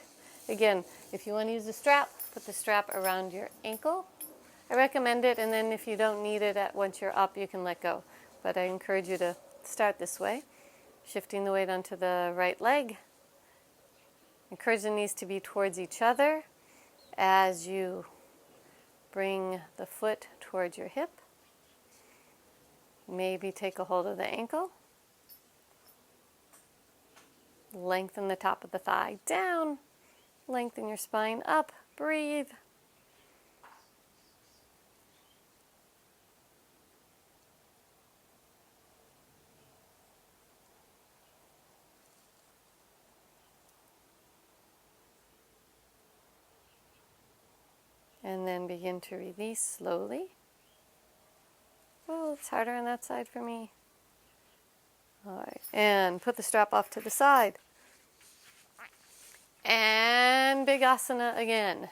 Speaker 1: again, if you want to use the strap, put the strap around your ankle. I recommend it, and then if you don't need it once you're up, you can let go. But I encourage you to start this way, shifting the weight onto the right leg. Encourage the knees to be towards each other as you bring the foot towards your hip. Maybe take a hold of the ankle. Lengthen the top of the thigh down. Lengthen your spine up. Breathe. And then begin to release slowly. Oh, it's harder on that side for me. All right, and put the strap off to the side. And big asana again.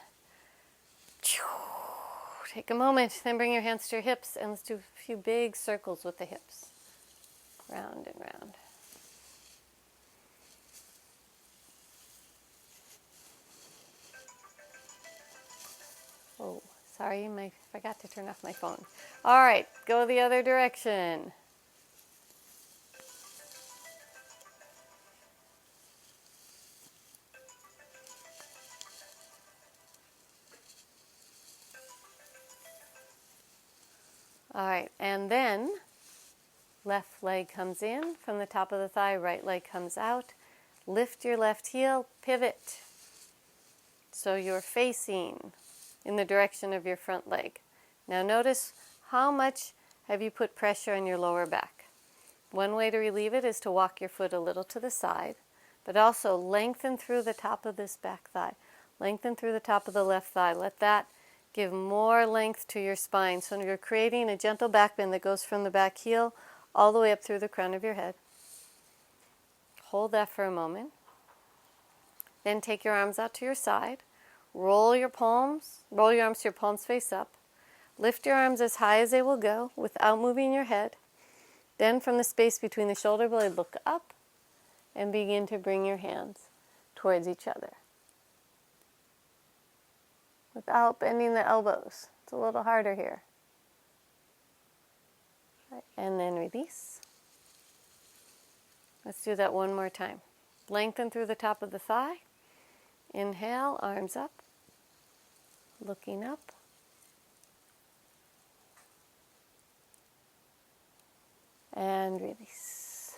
Speaker 1: Take a moment, then bring your hands to your hips, and let's do a few big circles with the hips. Round and round. Oh, sorry, I forgot to turn off my phone. All right, go the other direction. All right, and then left leg comes in from the top of the thigh, right leg comes out. Lift your left heel, pivot. So you're facing in the direction of your front leg. Now notice how much have you put pressure on your lower back. One way to relieve it is to walk your foot a little to the side, but also lengthen through the top of this back thigh. Lengthen through the top of the left thigh. Let that give more length to your spine. So you're creating a gentle back bend that goes from the back heel all the way up through the crown of your head. Hold that for a moment. Then take your arms out to your side. Roll your arms so your palms face up. Lift your arms as high as they will go without moving your head. Then from the space between the shoulder blade, look up and begin to bring your hands towards each other without bending the elbows. It's a little harder here. Right. And then release. Let's do that one more time. Lengthen through the top of the thigh. Inhale, arms up, looking up. And release.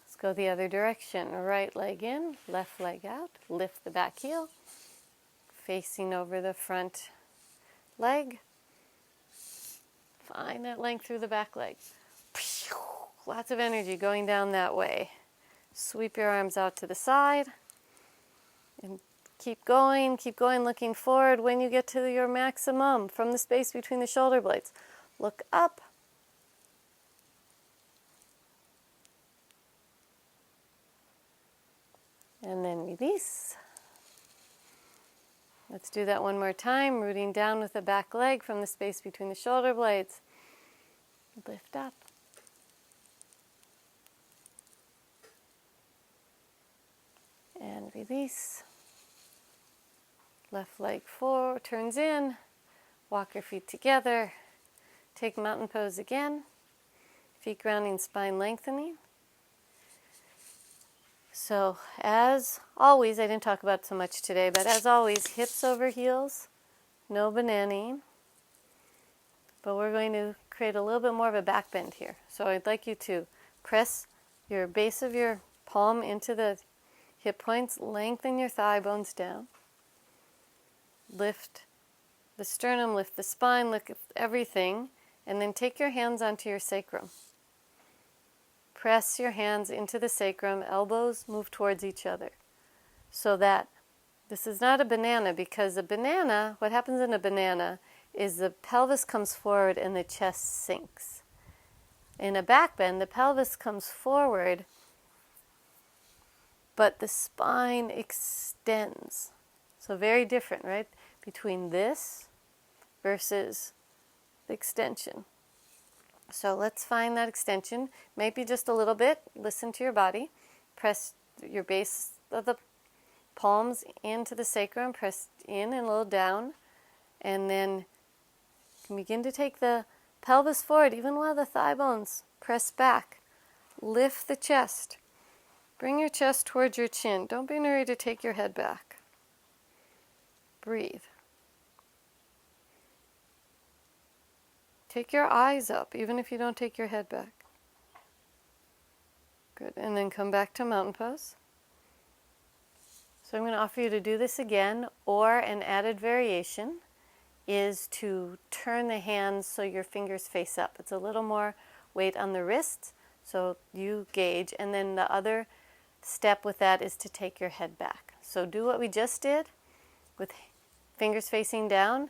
Speaker 1: Let's go the other direction. Right leg in, left leg out. Lift the back heel, facing over the front leg. Find that length through the back leg. Lots of energy going down that way. Sweep your arms out to the side. And keep going, looking forward. When you get to your maximum from the space between the shoulder blades, look up. And then release. Let's do that one more time, rooting down with the back leg from the space between the shoulder blades. Lift up. And release. Left leg forward, turns in. Walk your feet together. Take mountain pose again. Feet grounding, spine lengthening. So as always, I didn't talk about it so much today, but as always, hips over heels, no bananing. But we're going to create a little bit more of a back bend here. So I'd like you to press your base of your palm into the hip points, lengthen your thigh bones down. Lift the sternum, lift the spine, lift everything, and then take your hands onto your sacrum. Press your hands into the sacrum, elbows move towards each other. So that this is not a banana, because a banana, what happens in a banana is the pelvis comes forward and the chest sinks. In a back bend, the pelvis comes forward, but the spine extends. So very different, right? Between this versus the extension. So let's find that extension. Maybe just a little bit. Listen to your body. Press your base of the palms into the sacrum. Press in and a little down. And then begin to take the pelvis forward, even while the thigh bones press back. Lift the chest. Bring your chest towards your chin. Don't be in a hurry to take your head back. Breathe. Take your eyes up, even if you don't take your head back. Good. And then come back to mountain pose. So I'm going to offer you to do this again, or an added variation is to turn the hands so your fingers face up. It's a little more weight on the wrists, so you gauge. And then the other step with that is to take your head back. So do what we just did with fingers facing down,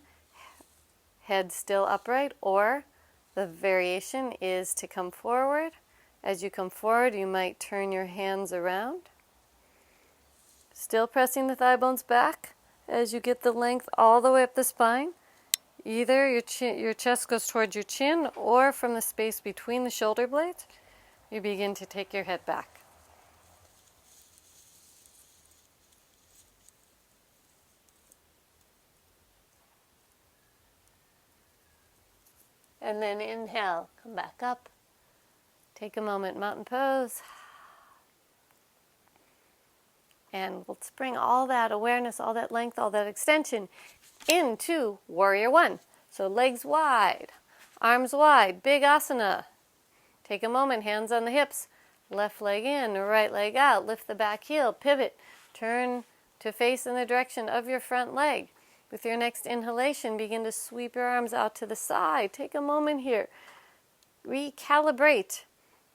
Speaker 1: head still upright, or the variation is to come forward. As you come forward, you might turn your hands around. Still pressing the thigh bones back as you get the length all the way up the spine. Either your chest goes towards your chin, or from the space between the shoulder blades, you begin to take your head back. And then inhale, come back up. Take a moment, mountain pose. And let's bring all that awareness, all that length, all that extension into warrior one. So legs wide, Arms wide, big asana. Take a moment, hands on the hips. Left leg in, right leg out. Lift the back heel, pivot. Turn to face in the direction of your front leg. With your next inhalation, begin to sweep your arms out to the side. Take a moment here. Recalibrate.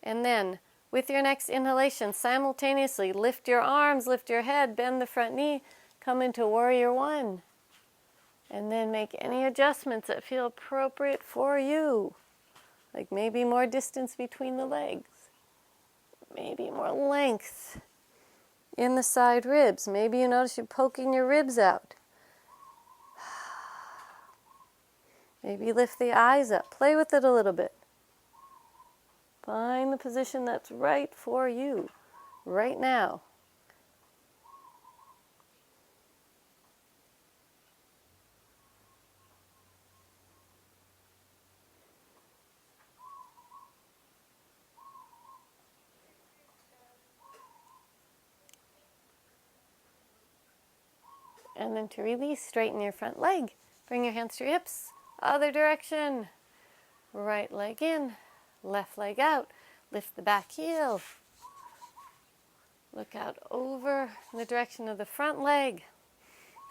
Speaker 1: And then, with your next inhalation, simultaneously lift your arms, lift your head, bend the front knee, come into warrior one. And then make any adjustments that feel appropriate for you. Like maybe more distance between the legs. Maybe more length in the side ribs. Maybe you notice you're poking your ribs out. Maybe lift the eyes up. Play with it a little bit. Find the position that's right for you right now. And then to release, straighten your front leg. Bring your hands to your hips. Other direction. Right leg in, left leg out. Lift the back heel. Look out over in the direction of the front leg.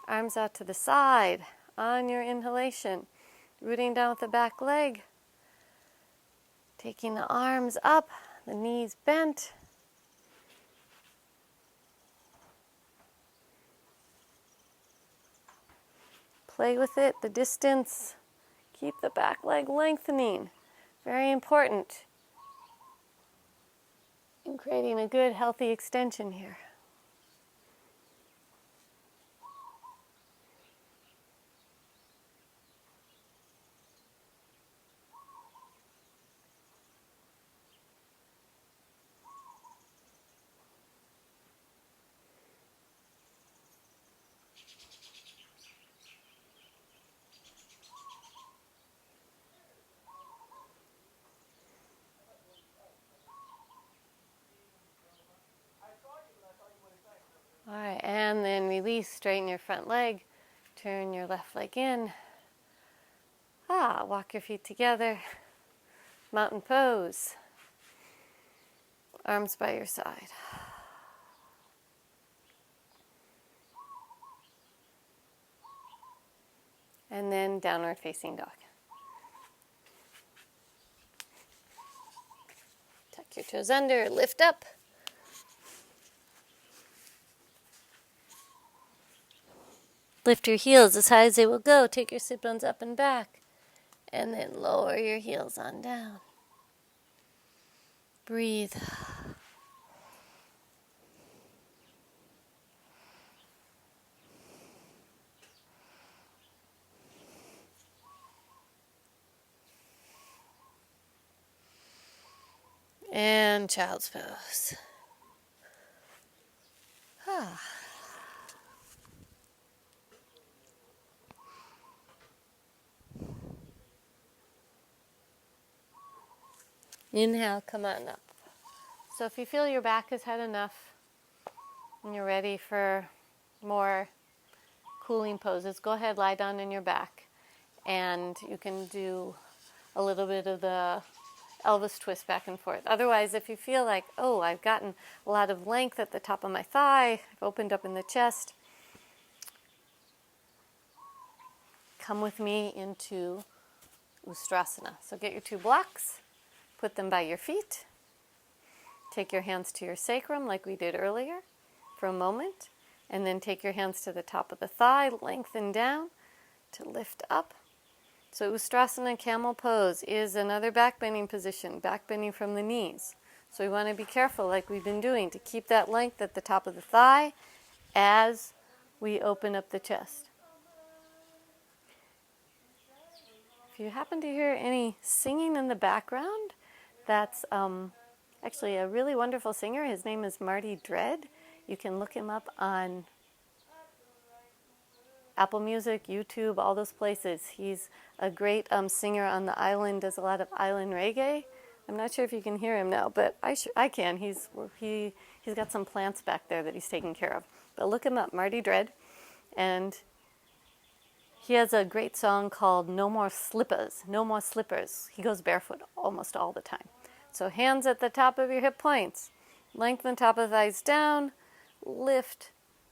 Speaker 1: Arms out to the side on your inhalation. Rooting down with the back leg. Taking the arms up, the knees bent. Play with it, the distance. Keep the back leg lengthening. Very important in creating a good, healthy extension here. All right, and then release, straighten your front leg, turn your left leg in. Walk your feet together, mountain pose, arms by your side. And then downward facing dog. Tuck your toes under, lift up. Lift your heels as high as they will go. Take your sit bones up and back. And then lower your heels on down. Breathe. And child's pose. Inhale, come on up. So if you feel your back has had enough and you're ready for more cooling poses, go ahead, lie down on your back. And you can do a little bit of the Elvis twist back and forth. Otherwise, if you feel like, oh, I've gotten a lot of length at the top of my thigh, I've opened up in the chest, come with me into Ustrasana. So get your two blocks, put them by your feet. Take your hands to your sacrum like we did earlier for a moment, and then take your hands to the top of the thigh, lengthen down to lift up. So Ustrasana camel pose is another back bending position, back bending from the knees. So we want to be careful, like we've been doing, to keep that length at the top of the thigh as we open up the chest. If you happen to hear any singing in the background, that's actually a really wonderful singer. His name is Marty Dredd. You can look him up on Apple Music, YouTube, all those places. He's a great singer on the island, does a lot of island reggae. I'm not sure if you can hear him now, but I can. He's got some plants back there that he's taking care of. But look him up, Marty Dredd. And He has a great song called No More Slippers, No More Slippers. He goes barefoot almost all the time. So hands at the top of your hip points. Lengthen top of the thighs down. Lift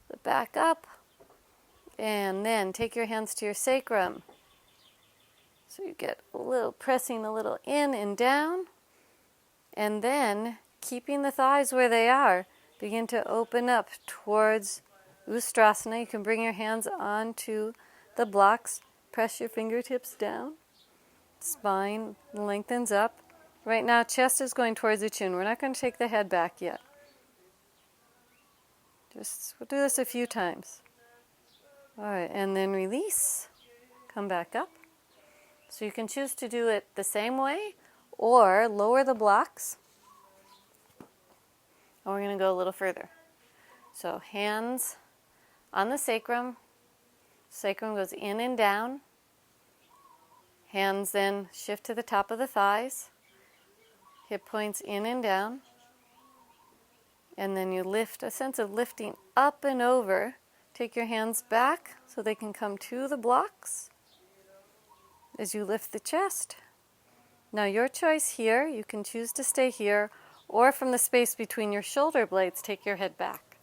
Speaker 1: the back up. And then take your hands to your sacrum. So you get a little pressing a little in and down. And then, keeping the thighs where they are, begin to open up towards Ustrasana. You can bring your hands onto the blocks. Press your fingertips down. Spine lengthens up. Right now, chest is going towards the chin. We're not going to take the head back yet. We'll do this a few times. All right, and then release. Come back up. So you can choose to do it the same way or lower the blocks. And we're going to go a little further. So hands on the sacrum. Sacrum goes in and down. Hands then shift to the top of the thighs. Hip points in and down. And then you lift, a sense of lifting up and over. Take your hands back so they can come to the blocks as you lift the chest. Now your choice here, you can choose to stay here, or from the space between your shoulder blades, take your head back.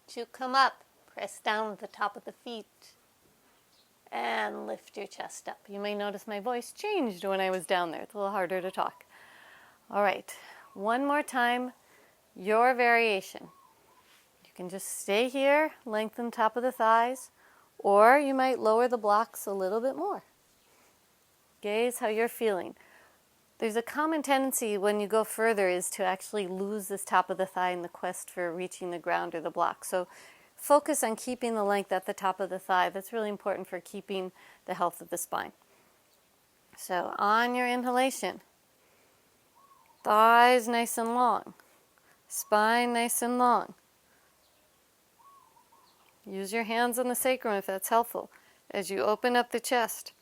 Speaker 1: To come up, press down with the top of the feet and lift your chest up. You may notice my voice changed when I was down there. It's a little harder to talk. All right, one more time, your variation. You can just stay here, lengthen top of the thighs, or you might lower the blocks a little bit more. Gaze how you're feeling. There's a common tendency when you go further is to actually lose this top of the thigh in the quest for reaching the ground or the block. So focus on keeping the length at the top of the thigh. That's really important for keeping the health of the spine. So on your inhalation, thighs nice and long, spine nice and long. Use your hands on the sacrum if that's helpful. As you open up the chest,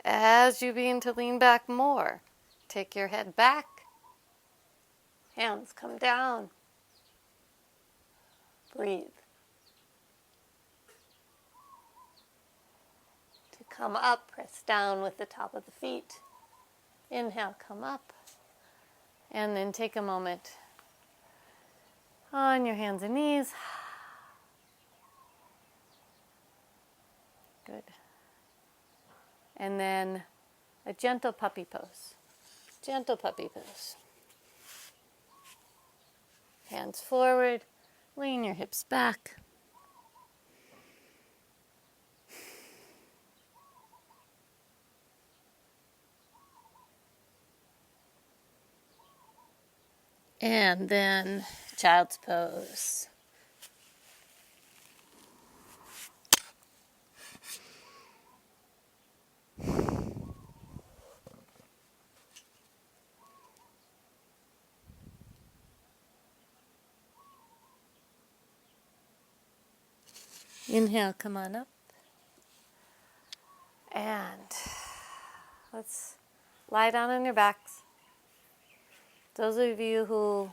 Speaker 1: as you begin to lean back more, take your head back. Hands come down. Breathe. To come up, press down with the top of the feet. Inhale, come up. And then take a moment on your hands and knees. Good. And then a gentle puppy pose. Gentle puppy pose. Hands forward, lean your hips back. And then child's pose. Inhale, come on up. And let's lie down on your backs. Those of you who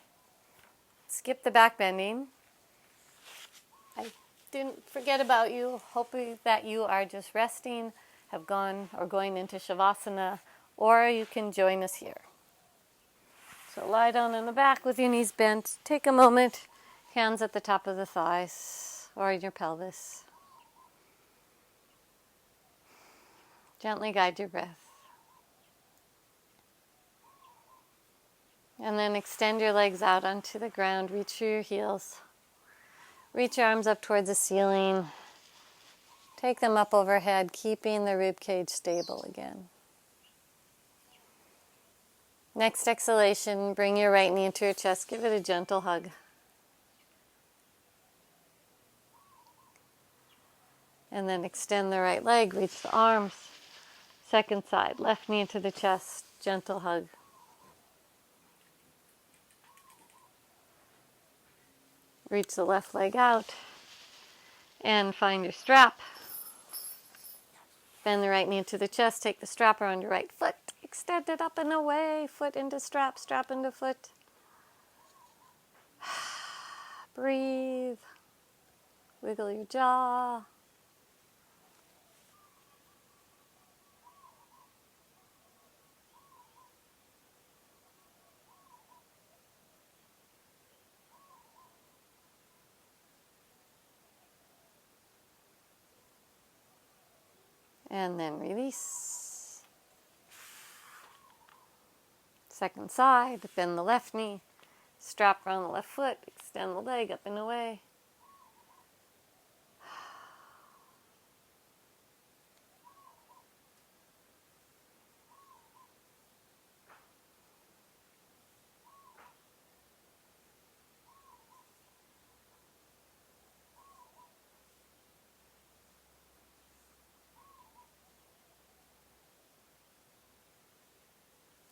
Speaker 1: skip the back bending, I didn't forget about you. Hoping that you are just resting, have gone or going into Shavasana, or you can join us here. So lie down on the back with your knees bent. Take a moment, hands at the top of the thighs or in your pelvis. Gently guide your breath. And then extend your legs out onto the ground. Reach for your heels. Reach your arms up towards the ceiling. Take them up overhead, keeping the rib cage stable again. Next exhalation, bring your right knee into your chest. Give it a gentle hug. And then extend the right leg, reach the arms. Second side, left knee into the chest, gentle hug. Reach the left leg out and find your strap. Bend the right knee into the chest, take the strap around your right foot, extend it up and away, foot into strap, strap into foot. Breathe. Wiggle your jaw. And then release. Second side, bend the left knee. Strap around the left foot, extend the leg up and away.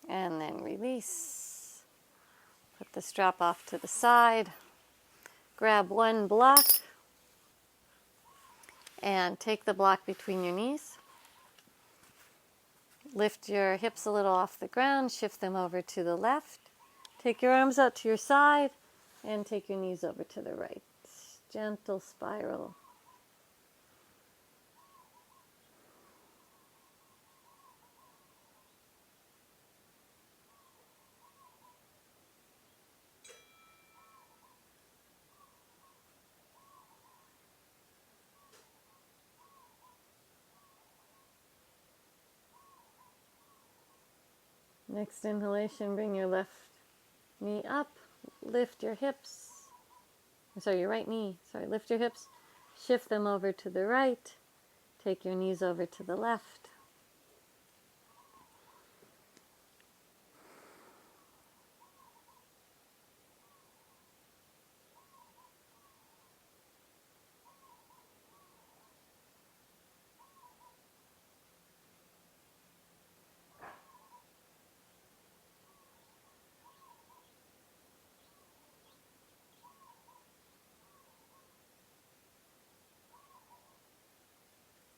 Speaker 1: And then release. Put the strap off to the side. Grab one block and take the block between your knees. Lift your hips a little off the ground, shift them over to the left. Take your arms out to your side and take your knees over to the right. Gentle spiral. Next inhalation, bring your left knee up, lift your hips. Sorry, your right knee. Sorry, lift your hips, shift them over to the right, take your knees over to the left.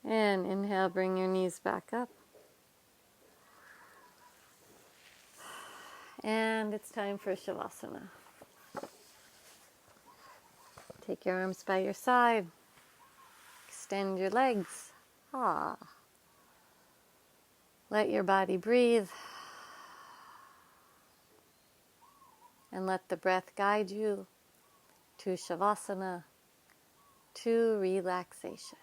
Speaker 1: And inhale, bring your knees back up. And it's time for Shavasana. Take your arms by your side. Extend your legs. Let your body breathe. And let the breath guide you to Shavasana, to relaxation.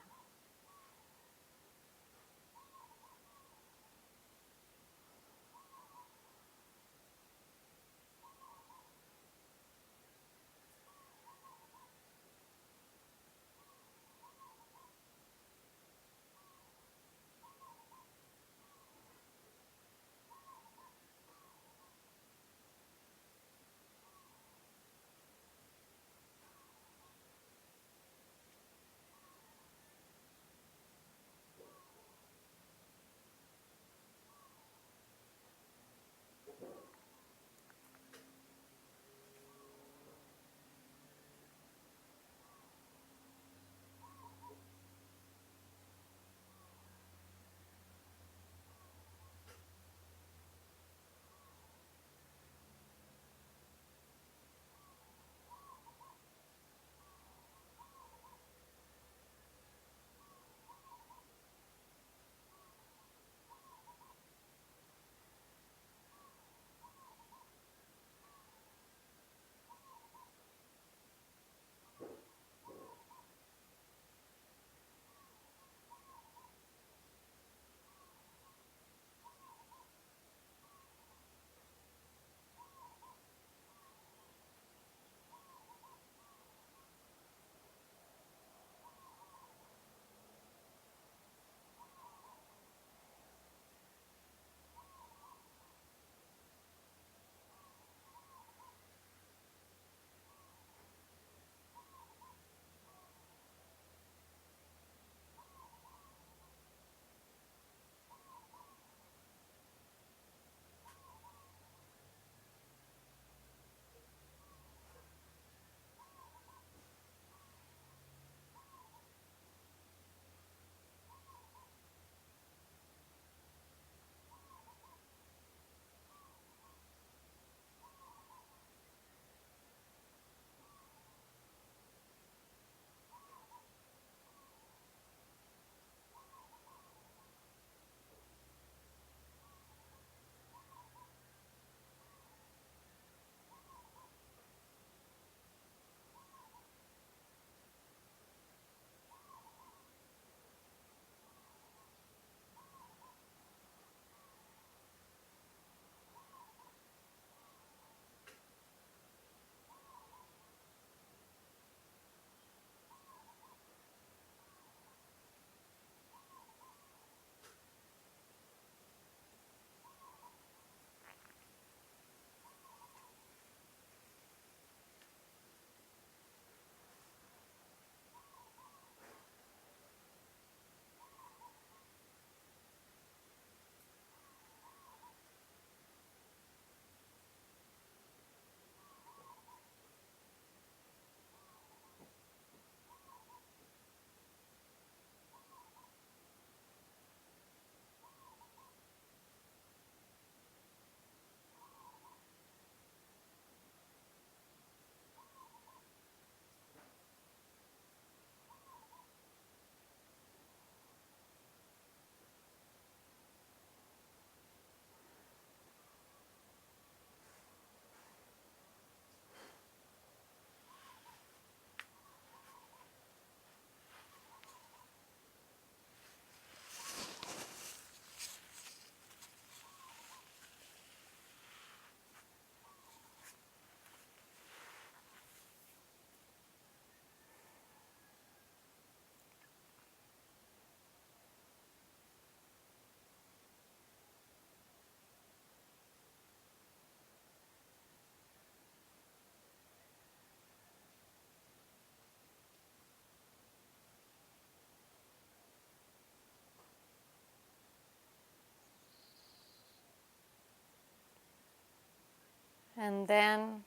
Speaker 1: And then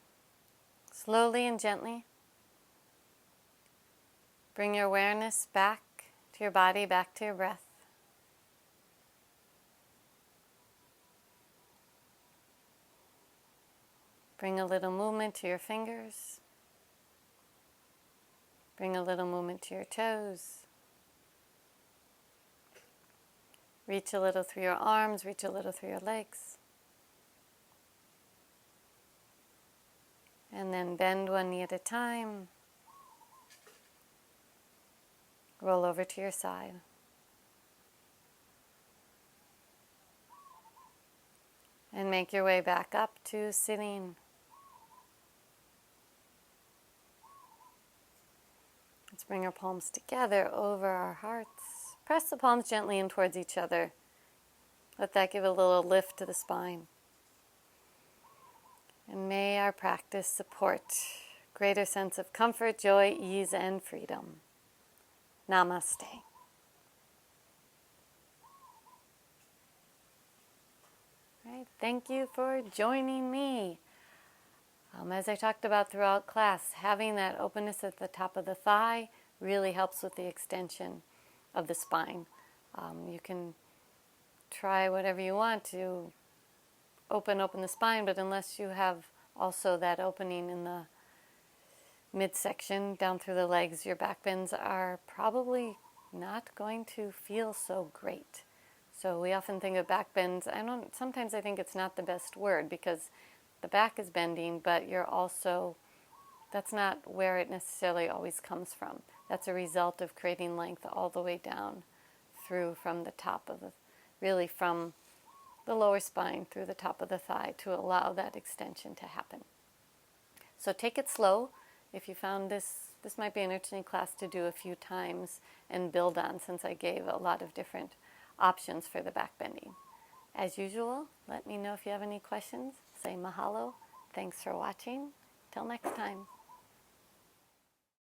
Speaker 1: slowly and gently bring your awareness back to your body, back to your breath. Bring a little movement to your fingers. Bring a little movement to your toes. Reach a little through your arms, reach a little through your legs. And then bend one knee at a time. Roll over to your side. And make your way back up to sitting. Let's bring our palms together over our hearts. Press the palms gently in towards each other. Let that give a little lift to the spine. And may our practice support greater sense of comfort, joy, ease, and freedom. Namaste. Right, thank you for joining me. As I talked about throughout class, having that openness at the top of the thigh really helps with the extension of the spine. You can try whatever you want to open the spine, but unless you have also that opening in the midsection down through the legs, your back bends are probably not going to feel so great. So we often think of back bends. Sometimes I think it's not the best word because the back is bending, but that's not where it necessarily always comes from. That's a result of creating length all the way down through from the top of really from the lower spine through the top of the thigh to allow that extension to happen. So take it slow. If you found this might be an interesting class to do a few times and build on, since I gave a lot of different options for the back bending. As usual, let me know if you have any questions. Say mahalo. Thanks for watching. Till next time.